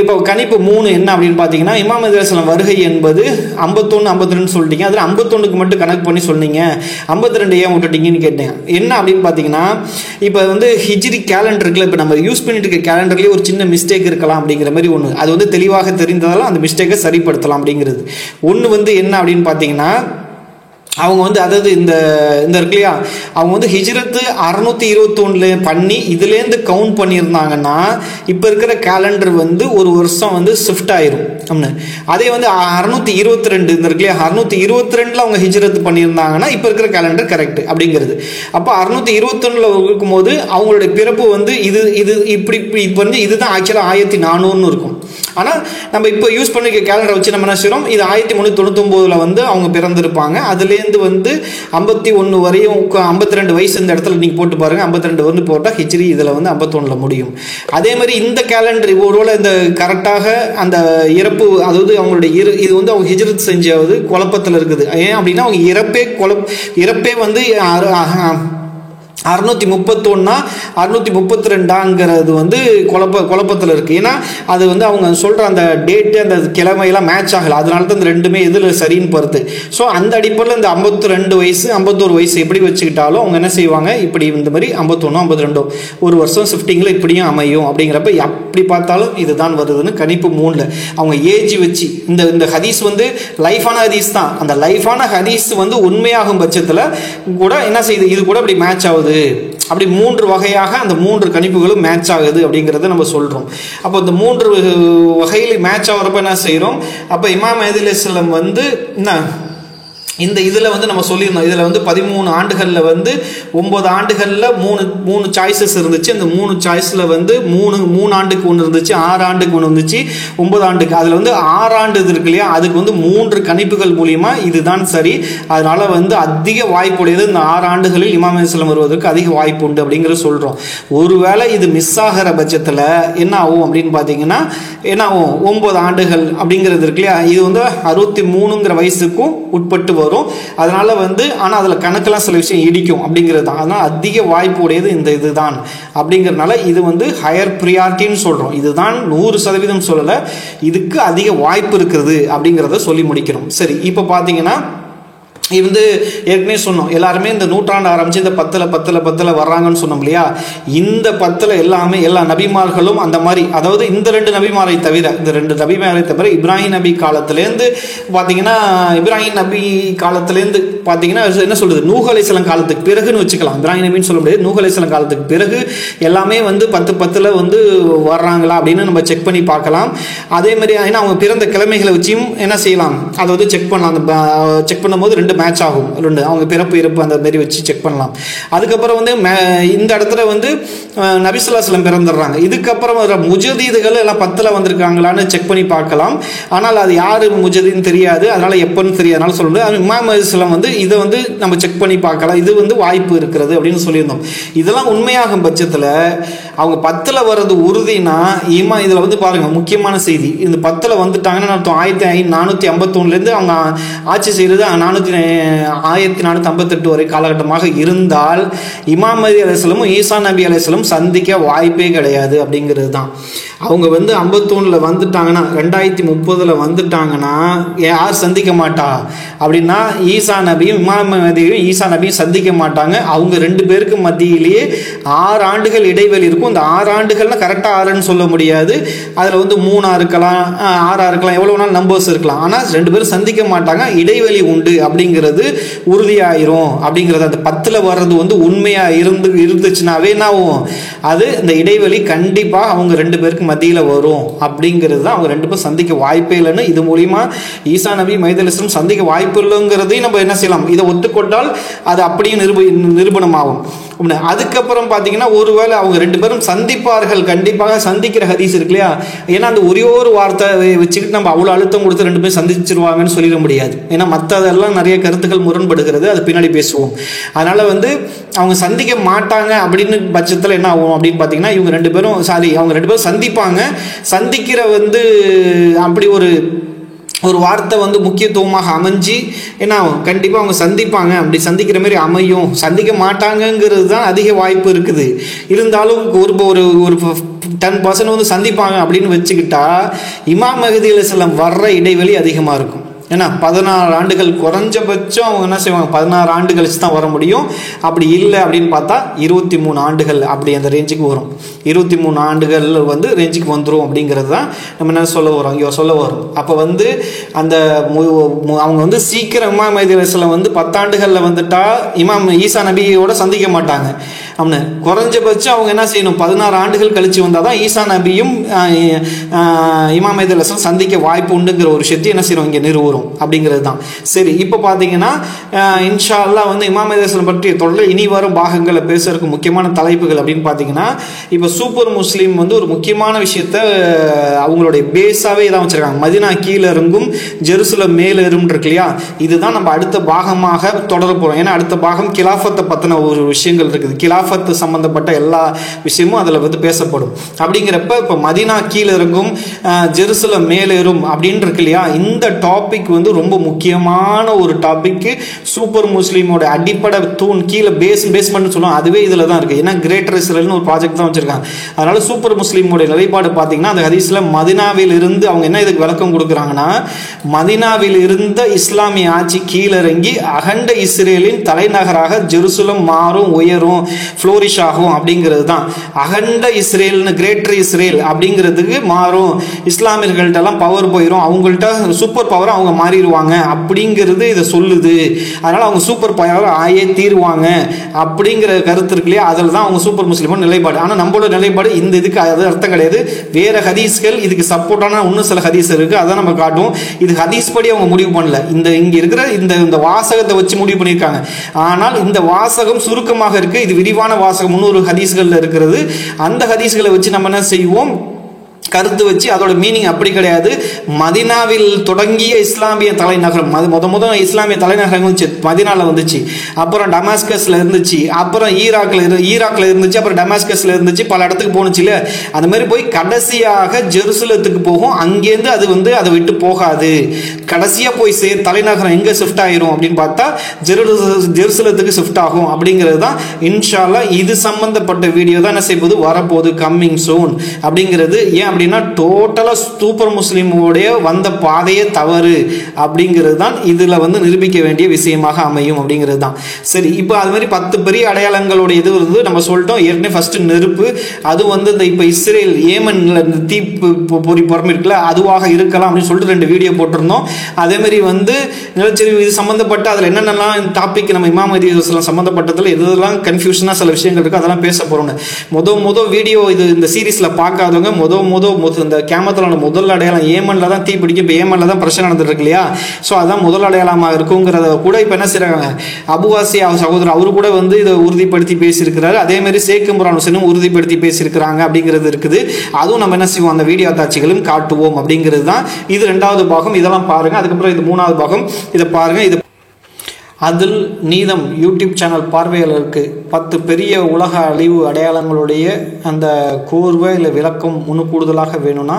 இப்போ கணிப்பு 3 என்ன அப்படின்னு பார்த்தீங்கன்னா, இமாம் மஹ்தி அலைஹிஸ்ஸலாம் வருகை என்பது 51 52 சொல்லிட்டீங்க, அதில் 51க்கு மட்டும் கணக்கு பண்ணி சொன்னீங்க, 52 ஏன் விட்டுட்டீங்கன்னு கேட்டேன். என்ன அப்படின்னு பார்த்தீங்கன்னா, இப்போ வந்து ஹிஜ்ரி கேலண்டர் இருக்குல்ல, இப்போ நம்ம யூஸ் பண்ணிட்டு இருக்க கேலண்டர்லேயே ஒரு சின்ன மிஸ்டேக் இருக்கலாம் அப்படிங்கிற மாதிரி ஒன்று, அது வந்து தெளிவாக தெரிந்ததால அந்த மிஸ்டேக்கை சரிப்படுத்தலாம் அப்படிங்கிறது ஒன்று வந்து என்ன அப்படின்னு பார்த்தீங்கன்னா, அவங்க வந்து அதாவது இந்த இருக்கு இல்லையா, அவங்க வந்து ஹிஜ்ரத்து 621 பண்ணி இதுலேருந்து கவுண்ட் பண்ணியிருந்தாங்கன்னா இப்போ இருக்கிற கேலண்டர் வந்து ஒரு வருஷம் வந்து ஷிஃப்ட் ஆயிரும் அப்படின்னு. அதே வந்து 622 இந்த இருக்கு இல்லையா, 622 அவங்க ஹிஜ்ரத்து பண்ணியிருந்தாங்கன்னா இப்போ இருக்கிற கேலண்டர் கரெக்ட் அப்படிங்கிறது. அப்போ 621 இருக்கும்போது அவங்களுடைய பிறப்பு வந்து இது இது இப்படி இப்போ வந்து இதுதான் ஆக்சுவலாக 1400 இருக்கும். ஆனால் நம்ம இப்போ யூஸ் பண்ணிக்க கேலண்டரை வச்சு நம்ம என்ன செய்கிறோம், இது 1399 வந்து அவங்க பிறந்திருப்பாங்க. அதுலேருந்து வந்து 51 வரையும் 52 வயசு இந்த இடத்துல நீங்கள் போட்டு பாருங்கள், 52 வந்து போட்டால் ஹிஜ்ரி இதில் வந்து 51 முடியும். அதே மாதிரி இந்த கேலண்டர் ஒருவேளை இந்த கரெக்டாக அந்த இறப்பு, அதாவது அவங்களுடைய இது வந்து அவங்க ஹிஜ்ரத் செஞ்சாவது குழப்பத்தில் இருக்குது. ஏன் அப்படின்னா அவங்க இறப்பே வந்து 631 632ங்கிறது வந்து குழப்பத்தில் இருக்குது. ஏன்னா அது வந்து அவங்க சொல்கிற அந்த டேட்டு அந்த கிழமையெல்லாம் மேட்ச் ஆகலை, அதனால தான் இந்த ரெண்டுமே இதில் சரின்னு பொறுத்து. ஸோ அந்த அடிப்படையில் இந்த 52 வயசு 51 வயசு எப்படி வச்சுக்கிட்டாலும் அவங்க என்ன செய்வாங்க, இப்படி இந்த மாதிரி 51 52 ஒரு வருஷம் ஷிஃப்டிங்கில் இப்படியும் அமையும். அப்படிங்கிறப்ப எப்படி பார்த்தாலும் இதுதான் வருதுன்னு கணிப்பு 3ல் அவங்க ஏஜ் வச்சு இந்த ஹதீஸ் வந்து லைஃபான ஹதீஸ் தான். அந்த லைஃபான ஹதீஸ் வந்து உண்மையாகும் பட்சத்தில் கூட என்ன செய்யுது, இது கூட இப்படி மேட்ச் ஆகுது. அப்படி 3 வகையாக அந்த 3 கணிப்புகளும் மேட்ச் ஆகுது அப்படிங்கிறத நம்ம சொல்கிறோம். அப்போ இந்த 3 வகையில் மேட்ச் ஆகிறப்ப என்ன செய்கிறோம், அப்போ இமாம் மஹ்தி அலைஹிஸ்ஸலாம் வந்து என்ன இந்த இதில் வந்து நம்ம சொல்லியிருந்தோம், இதில் வந்து 13 ஆண்டுகளில் வந்து 9 ஆண்டுகளில் 3 சாய்ஸஸ் இருந்துச்சு. அந்த 3 சாய்ஸில் வந்து 3 ஆண்டுக்கு ஒன்று இருந்துச்சு, 6 ஆண்டுக்கு ஒன்று இருந்துச்சு, 9 ஆண்டுக்கு. அதில் வந்து 6 ஆண்டு இது இருக்கு இல்லையா, அதுக்கு வந்து 3 கணிப்புகள் மூலிமா இதுதான் சரி, அதனால வந்து அதிக வாய்ப்புடையது இந்த 6 ஆண்டுகளில் இமாம் மஹ்தி அலைஹிஸ்ஸலாம் வருவதற்கு அதிக வாய்ப்பு உண்டு அப்படிங்கிறத சொல்கிறோம். ஒருவேளை இது மிஸ் ஆகிற பட்சத்தில் என்ன ஆகும் அப்படின்னு பார்த்தீங்கன்னா, என்ன ஆகும், 9 ஆண்டுகள் அப்படிங்கிறது இருக்கு இல்லையா, இது வந்து 63ங்கிற வயசுக்கும் உட்பட்டு வரும். அதனால வந்து ஆனால் அதில் கணக்கெல்லாம் சில விஷயம் இடிக்கும் அப்படிங்கிறது தான். அதனால் அதிக வாய்ப்பு உடையது இந்த இதுதான் அப்படிங்கிறதுனால இது வந்து ஹையர் ப்ரியாரிட்டின்னு சொல்கிறோம். இதுதான் 100% சொல்லலை, இதுக்கு அதிக வாய்ப்பு இருக்கிறது அப்படிங்கிறத சொல்லி முடிக்கிறோம். சரி, இப்போ பார்த்தீங்கன்னா இது வந்து ஏற்கனவே சொன்னோம், எல்லாருமே இந்த நூற்றாண்டு ஆரம்பிச்சு இந்த 10 வர்றாங்கன்னு சொன்னோம் இல்லையா. இந்த 10 எல்லாமே எல்லா நபிமார்களும் அந்த மாதிரி, அதாவது இந்த 2 நபிமாரை தவிர, இந்த 2 நபிமாரை தவிர இப்ராஹிம் நபி காலத்திலேருந்து பார்த்தீங்கன்னா, இப்ராஹிம் நபி காலத்திலேருந்து பார்த்தீங்கன்னா என்ன சொல்றது, நூஹ் அலைஹிஸ்ஸலாம் காலத்துக்கு பிறகுன்னு வச்சுக்கலாம். இப்ராஹிம் நபின்னு சொல்ல முடியாது, நூஹ் அலைஹிஸ்ஸலாம் காலத்துக்கு பிறகு எல்லாமே வந்து 10 வந்து வர்றாங்களா அப்படின்னு நம்ம செக் பண்ணி பார்க்கலாம். அதே மாதிரி ஏன்னா அவங்க பிறந்த கிழமைகளை வச்சும் என்ன செய்யலாம், அதை வந்து செக் பண்ணலாம். அந்த செக் பண்ணும்போது 2 மேட்ச் ஆகும், 2 அவங்க பிறப்பு இறப்பு அந்த மாதிரி வச்சு செக் பண்ணலாம். அதுக்கப்புறம் வந்து இந்த இடத்துல வந்து நபி ஸல்லல்லாஹு அலைஹி வஸல்லம் பிறந்துடுறாங்க. இதுக்கப்புறம் வர முஜதீதுகள் எல்லாம் 10 வந்திருக்காங்களான்னு செக் பண்ணி பார்க்கலாம். ஆனால் அது யாரு முஜதீதுன்னு தெரியாது, அதனால எப்போன்னு தெரியாது, அதனால சொல்லுது இமாம் மஹ்தி அலைஹிஸ்ஸலாம் வந்து இதை வந்து நம்ம செக் பண்ணி பார்க்கலாம், இது வந்து வாய்ப்பு இருக்கிறது அப்படின்னு சொல்லியிருந்தோம். இதெல்லாம் உண்மையாகும் பட்சத்தில் அவங்க 10 வர்றது உறுதினா இதில் வந்து பாருங்க முக்கியமான செய்தி, இந்த 10 வந்துட்டாங்கன்னு அர்த்தம் 1451 அவங்க ஆட்சி செய்கிறது 1458 வரை காலகட்டமாக இருந்தால் இமாம் மஹ்தி அலைஹிஸ்ஸலாமும் ஈசா நபி அலைஹிஸ்ஸலாம் சந்திக்க வாய்ப்பே கிடையாது அப்படிங்கிறது தான். அவங்க வந்து 51 வந்துட்டாங்கன்னா 2030 வந்துட்டாங்கன்னா யார் சந்திக்க மாட்டா அப்படின்னா ஈசா நபியும் இமாம் மஹ்தியும் ஈசா நபியும் சந்திக்க மாட்டாங்க. அவங்க 2 பேருக்கு மத்தியிலேயே 6 ஆண்டுகள் இடைவெளி இருக்கும். இந்த 6 ஆண்டுகள்னா கரெக்டாக 6ன்னு சொல்ல முடியாது, அதில் வந்து 3 இருக்கலாம் 6 இருக்கலாம், எவ்வளோ நாள் நம்பர்ஸ் இருக்கலாம், ஆனால் 2 பேரும் சந்திக்க மாட்டாங்க, இடைவெளி உண்டு அப்படிங்கிறது உறுதியாயிரும் அப்படிங்கிறது. அந்த 10 வர்றது வந்து உண்மையாக இருந்துச்சுனாவே என்னாகும், அது இந்த இடைவெளி கண்டிப்பாக அவங்க 2 பேருக்கு மத்தியில் வரும் அப்படிங்கிறது தான். அவங்க 2 பேரும் சந்திக்க வாய்ப்பே இல்லைன்னு இது மூலிமா ஈசா நபி மஹ்தி அலைஹிஸ்ஸலாம் சந்திக்க வாய்ப்பு இல்லைங்கிறதையும் நம்ம என்ன செய்யலாம், இதை ஒத்துக்கொண்டால் அது அப்படியே நிரூபணமாகும். அதுக்கப்புறம் பார்த்தீங்கன்னா ஒருவேளை அவங்க 2 பேரும் சந்திப்பார்கள், கண்டிப்பாக சந்திக்கிற ஹதீஸ் இருக்கு இல்லையா. ஏன்னா அந்த ஒரே ஒரு வார்த்தை வச்சுக்கிட்டு நம்ம அவ்வளோ அழுத்தம் கொடுத்து 2 பேரும் சந்திச்சிருவாங்கன்னு சொல்லிட முடியாது. ஏன்னா மற்றதெல்லாம் நிறைய கருத்துக்கள் முரண்படுகிறது, அது பின்னாடி பேசுவோம். அதனால அவங்க சந்திக்க மாட்டாங்க அப்படின்னு பட்சத்தில் என்ன ஆகும் அப்படின்னு பார்த்தீங்கன்னா, இவங்க 2 பேரும் அவங்க 2 பேரும் சந்திப்பாங்க. சந்திக்கிற அப்படி ஒரு வார்த்தை முக்கியத்துவமாக அமைஞ்சு என்ன ஆகும், கண்டிப்பாக அவங்க சந்திப்பாங்க. அப்படி சந்திக்கிற மாதிரி அமையும். சந்திக்க மாட்டாங்கங்கிறது தான் அதிக வாய்ப்பு இருக்குது. இருந்தாலும் ஒரு 10% சந்திப்பாங்க அப்படின்னு வச்சுக்கிட்டா இமாம் மஹ்தி அலைஹிஸ்ஸலாம் வர்ற இடைவெளி அதிகமாக இருக்கும். ஏன்னா 16 ஆண்டுகள் குறைஞ்சபட்சம் அவங்க என்ன செய்வாங்க, 16 ஆண்டு கழிச்சு தான் வர முடியும். அப்படி இல்லை அப்படின்னு பார்த்தா 23 ஆண்டுகள் அப்படி அந்த ரேஞ்சுக்கு வரும். 23 ஆண்டுகள் ரேஞ்சுக்கு வந்துடும் அப்படிங்கிறது தான் நம்ம என்ன சொல்ல வரோம், இங்கே சொல்ல வரும். அப்போ அந்த அவங்க சீக்கிரம் இமாம் மஹ்தி அலைஹிஸ்ஸலாம் 10 ஆண்டுகளில் வந்துட்டா இமாம் ஈசா நபியோட சந்திக்க மாட்டாங்க. அப்படின்னு குறைஞ்சபட்சம் அவங்க என்ன செய்யணும், 16 ஆண்டுகள் கழிச்சு வந்தால் தான் ஈசா நபியும் இமாம் மஹ்தி அலைஹிஸ்ஸலாம் சந்திக்க வாய்ப்பு உண்டுங்கிற ஒரு விஷயத்தை என்ன செய்யணும், இங்கே நிறுவுறோம் அப்படிங்கிறது தான். சரி, இப்போ பார்த்தீங்கன்னா இன்ஷா அல்லாஹ் இமாம் மஹ்தி அலைஹிஸ்ஸலாம் பற்றிய தொடர்ல இனி வரும் பாகங்களை பேசுறதுக்கு முக்கியமான தலைப்புகள் அப்படின்னு பார்த்தீங்கன்னா, இப்போ சூப்பர் முஸ்லீம் ஒரு முக்கியமான விஷயத்த அவங்களுடைய பேஸாவே தான் வச்சிருக்காங்க. மதினா கீழே இறங்கும், ஜெருசலம் மேலே இரும் இருக்கு இல்லையா. இதுதான் நம்ம அடுத்த பாகமாக தொடர போகிறோம். ஏன்னா அடுத்த பாகம் கிலாஃபத்தை பற்றின ஒரு விஷயங்கள் இருக்குது. கிலாஃபத்து சம்பந்தப்பட்ட எல்லா விஷயமும் அதில் பேசப்படும். அப்படிங்கிறப்ப இப்போ மதினா கீழே இறங்கும், ஜெருசலம் மேலேறும் அப்படின்னு இருக்கு இல்லையா. இந்த டாபிக் ரொம்ப முக்கியமான ஒரு டாபிக். சூப்பர் முஸ்லீமோட அடிப்படை தூண், கீழே பேஸ்மெண்ட் சொல்லுவாங்க, அதுவே இதில் தான் இருக்குது. ஏன்னா கிரேட்டர் இஸ்ரேல்னு ஒரு ப்ராஜெக்ட் தான் வச்சிருக்காங்க. அதனால சூப்பர் முஸ்லீமோட நிலைப்பாடு பார்த்தீங்கன்னா, அந்த ஹதீஸ்ல மதினாவில் இருந்து அவங்க என்ன இதுக்கு விளக்கம் கொடுக்குறாங்கன்னா, மதினாவில் இருந்த இஸ்லாமிய ஆட்சி கீழிறங்கி அகண்ட இஸ்ரேலின் தலைநகராக ஜெருசலம் மாறும், உயரும், ஃப்ளோரிஷ் ஆகும் அப்படிங்கிறது தான். அகண்ட இஸ்ரேல்னு கிரேட்டர் இஸ்ரேல் அப்படிங்கிறதுக்கு மாறும், இஸ்லாமியர்கள்ட்ட எல்லாம் பவர் போயிடும், அவங்கள்ட்ட சூப்பர் பவர் அவங்க மாறிடுவாங்க அப்படிங்கிறது இதை சொல்லுது. அதனால அவங்க சூப்பர் பவர் ஆயே தீருவாங்க அப்படிங்கிற கருத்து இருக்கு இல்லையா. அதில் தான் அவங்க சூப்பர் முஸ்லீமோட நிலைப்பாடு. ஆனால் நம்மளோட நிலைப்பாடு இந்த இதுக்கு அது அர்த்தம் கிடையாது. வேற ஹதீஸ்கள் இதுக்கு சப்போர்ட்டான இன்னும் சில ஹதீஸ் இருக்கு, அதை நம்ம காட்டுவோம். இது ஹதீஸ் படி அவங்க முடிவு பண்ணல, இங்க இருக்கிற இந்த வாசகத்தை வச்சு முடிவு பண்ணியிருக்காங்க. ஆனால் இந்த வாசகம் சுருக்கமாக இருக்கு, இது விரிவான வாசகம் 300 ஹதீஸ்கள்ல இருக்கிறது. அந்த ஹதீஸ்களை வச்சு நம்ம என்ன செய்வோம், கருத்து வச்சு அதோட மீனிங் அப்படி கிடையாது. மதினாவில் தொடங்கிய இஸ்லாமிய தலைநகரம், முதல் இஸ்லாமிய தலைநகரம் மதினால வந்துச்சு, அப்புறம் டமாஸ்கஸ்ல இருந்துச்சு, அப்புறம் ஈராக்ல இருந்துச்சு, அப்புறம் டமாஸ்கஸ்ல இருந்துச்சு, பல இடத்துக்கு போனுச்சு இல்ல. அந்த மாதிரி போய் கடைசியாக ஜெருசலத்துக்கு போகும். அங்கேருந்து அது அதை விட்டு போகாது. கடைசியா போய் தலைநகரம் எங்க ஷிஃப்ட் ஆயிரும் அப்படின்னு பார்த்தா ஜெருசலத்துக்கு ஷிஃப்ட் ஆகும் அப்படிங்கிறது தான். இன்ஷா அல்லாஹ் இது சம்பந்தப்பட்ட வீடியோ தான் என்ன செய்ய போது வரப்போகுது, கம்மிங் சூன் அப்படிங்கிறது. ஏன் அப்படின்னா டோட்டலா சூப்பர் முஸ்லீமோடைய வந்த பாதையே தவறு அப்படிங்கிறது தான் இதுல நிரூபிக்க வேண்டிய விஷயமாக அமையும் அப்படிங்கிறது தான். சரி, இப்போ அது மாதிரி 10 பெரிய அடையாளங்களுடைய இது நம்ம சொல்லிட்டோம். ஏற்கனவே ஃபர்ஸ்ட் நெருப்பு, அது இந்த இப்போ இஸ்ரேல் ஏமன்ல தீ பொறி இருக்குல்ல, அதுவாக இருக்கலாம் அப்படின்னு சொல்லிட்டு 2 வீடியோ போட்டிருந்தோம். அதே மாதிரி நிலச்சரிவு இது சம்பந்தப்பட்ட அதில் என்னென்னலாம் டாபிக் நம்ம இமாம் மஹ்தி அலைஹிஸ்ஸலாம் சம்பந்தப்பட்டதில் எதெல்லாம் கன்ஃபியூஷனாக சில விஷயங்கள் இருக்குது, அதெல்லாம் பேச போகிறோம். மொதல் வீடியோ இது இந்த சீரீஸில் பார்க்காதவங்க இந்த கியாமத்தோட முதல் அடையாளம் ஏமன்ல தான் தீ பிடிக்கும். இப்போ ஏமன்ல தான் பிரச்சனை நடந்துட்டு இருக்கு இல்லையா. ஸோ அதான் முதல் அடையாளமாக இருக்குங்கிறத கூட இப்போ என்ன செய்யறாங்க, அபுவாசி சகோதரர் அவரு கூட இதை உறுதிப்படுத்தி பேசியிருக்கிறாரு. அதே மாதிரி ஷேக் இம்ரான் ஹுசைனும் உறுதிப்படுத்தி பேசியிருக்கிறாங்க அப்படிங்கிறது இருக்குது. அதுவும் நம்ம என்ன செய்வோம், அந்த வீடியோ காட்சிகளும் காட்டுவோம் அப்படிங்கிறது தான். இது 2வது பாகம், இதெல்லாம் பாருங்க. அதுக்கப்புறம் இது 3வது பாகம், இதை பாருங்க. இது அதில் நீதம் யூடியூப் சேனல் பார்வையாளருக்கு 10 பெரிய உலக அழிவு அடையாளங்களுடைய அந்த கோர்வை இல்லை விளக்கம் இன்னும் கூடுதலாக வேணும்னா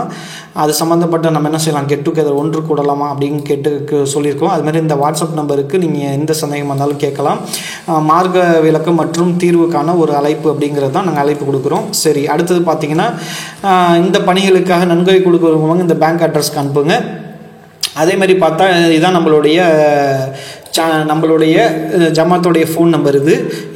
அது சம்மந்தப்பட்ட நம்ம என்ன செய்யலாம், கெட் டுகெதர் ஒன்று கூடலாமா அப்படின்னு கேட்டு சொல்லியிருக்கோம். அதுமாதிரி இந்த வாட்ஸ்அப் நம்பருக்கு நீங்கள் எந்த சந்தேகம் வந்தாலும் கேட்கலாம். மார்க்க விளக்கம் மற்றும் தீர்வுக்கான ஒரு அழைப்பு அப்படிங்கிறது தான் நாங்கள் அழைப்பு கொடுக்குறோம். சரி, அடுத்தது பார்த்தீங்கன்னா இந்த பணிகளுக்காக நன்கொடை கொடுக்குறவங்க இந்த பேங்க் அட்ரஸ்க்கு அனுப்புங்க. அதே மாதிரி பார்த்தா இதுதான் நம்மளுடைய ஜமாத்தோடைய ஃபோன் நம்பர்.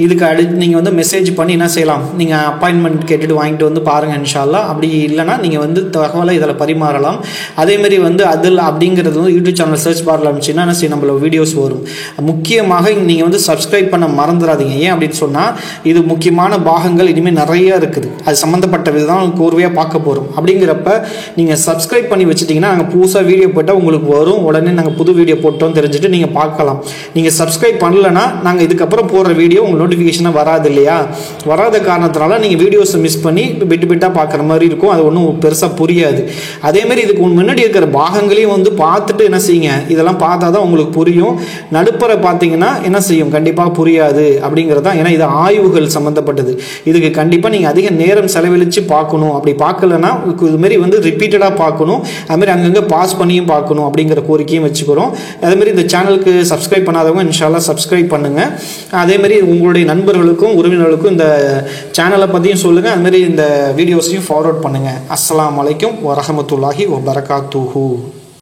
இதுக்கு அடுத்து நீங்கள் மெசேஜ் பண்ணி என்ன செய்யலாம், நீங்கள் அப்பாயின்மெண்ட் கேட்டுட்டு வாங்கிட்டு பாருங்கள் இன்ஷா அல்லாஹ். அப்படி இல்லைனா நீங்கள் தகவலை இதில் பரிமாறலாம். அதேமாதிரி அதில் அப்படிங்கிறது யூடியூப் சேனல் சர்ச் பாரில் இருந்துச்சுன்னா என்ன செய்யும், நம்மளோட வீடியோஸ் வரும். முக்கியமாக நீங்கள் சப்ஸ்கிரைப் பண்ண மறந்துடாதீங்க. ஏன் அப்படின்னு சொன்னால் இது முக்கியமான பாகங்கள் இனிமேல் நிறைய இருக்குது, அது சம்மந்தப்பட்ட தான் கோர்வையாக பார்க்க போகிறோம். அப்படிங்கிறப்ப நீங்கள் சப்ஸ்கிரைப் பண்ணி வச்சுட்டிங்கன்னா நாங்கள் புதுசாக வீடியோ போட்டால் உங்களுக்கு வரும், உடனே நாங்கள் புது வீடியோ போட்டோம் தெரிஞ்சுட்டு நீங்கள் பார்க்கலாம். நீங்கள் சப்ஸ்கிரைப் பண்ணலைன்னா நாங்கள் இதுக்கப்புறம் போடுற வீடியோ உங்கள் நோட்டிஃபிகேஷனாக வராது இல்லையா, வராத காரணத்தினால நீங்கள் வீடியோஸை மிஸ் பண்ணி பிட்டு பிட்டாக பார்க்குற மாதிரி இருக்கும். அது ஒன்றும் பெருசாக புரியாது. அதேமாதிரி இதுக்கு முன்னாடி இருக்கிற பாகங்களையும் வந்து பார்த்துட்டு என்ன செய்யுங்க, இதெல்லாம் பார்த்தா தான் உங்களுக்கு புரியும். நடுப்பற பார்த்தீங்கன்னா என்ன செய்யும், கண்டிப்பாக புரியாது அப்படிங்கிறதான். ஏன்னா இது ஆய்வுகள் சம்மந்தப்பட்டது. இதுக்கு கண்டிப்பாக நீங்கள் அதிக நேரம் செலவழித்து பார்க்கணும். அப்படி பார்க்கலன்னா இதுமாரி வந்து ரிப்பீட்டடாக பார்க்கணும். அதுமாதிரி அங்கங்கே பாஸ் பண்ணியும் பார்க்கணும் அப்படிங்கிற கோரிக்கையும் வச்சுக்கிறோம். அதேமாதிரி இந்த சேனலுக்கு சப்ஸ்கிரைப் பண்ணாதவங்க இன்ஷால்லா சப்ஸ்கிரைப் பண்ணுங்கள். அதேமாதிரி உங்களுடைய நண்பர்களுக்கும் உறவினர்களுக்கும் இந்த சேனலை பற்றியும் சொல்லுங்கள். அதுமாதிரி இந்த வீடியோஸையும் ஃபார்வர்ட் பண்ணுங்கள். அஸ்ஸலாமு அலைக்கும் வரஹ்மத்துல்லாஹி வபரகாத்துஹு.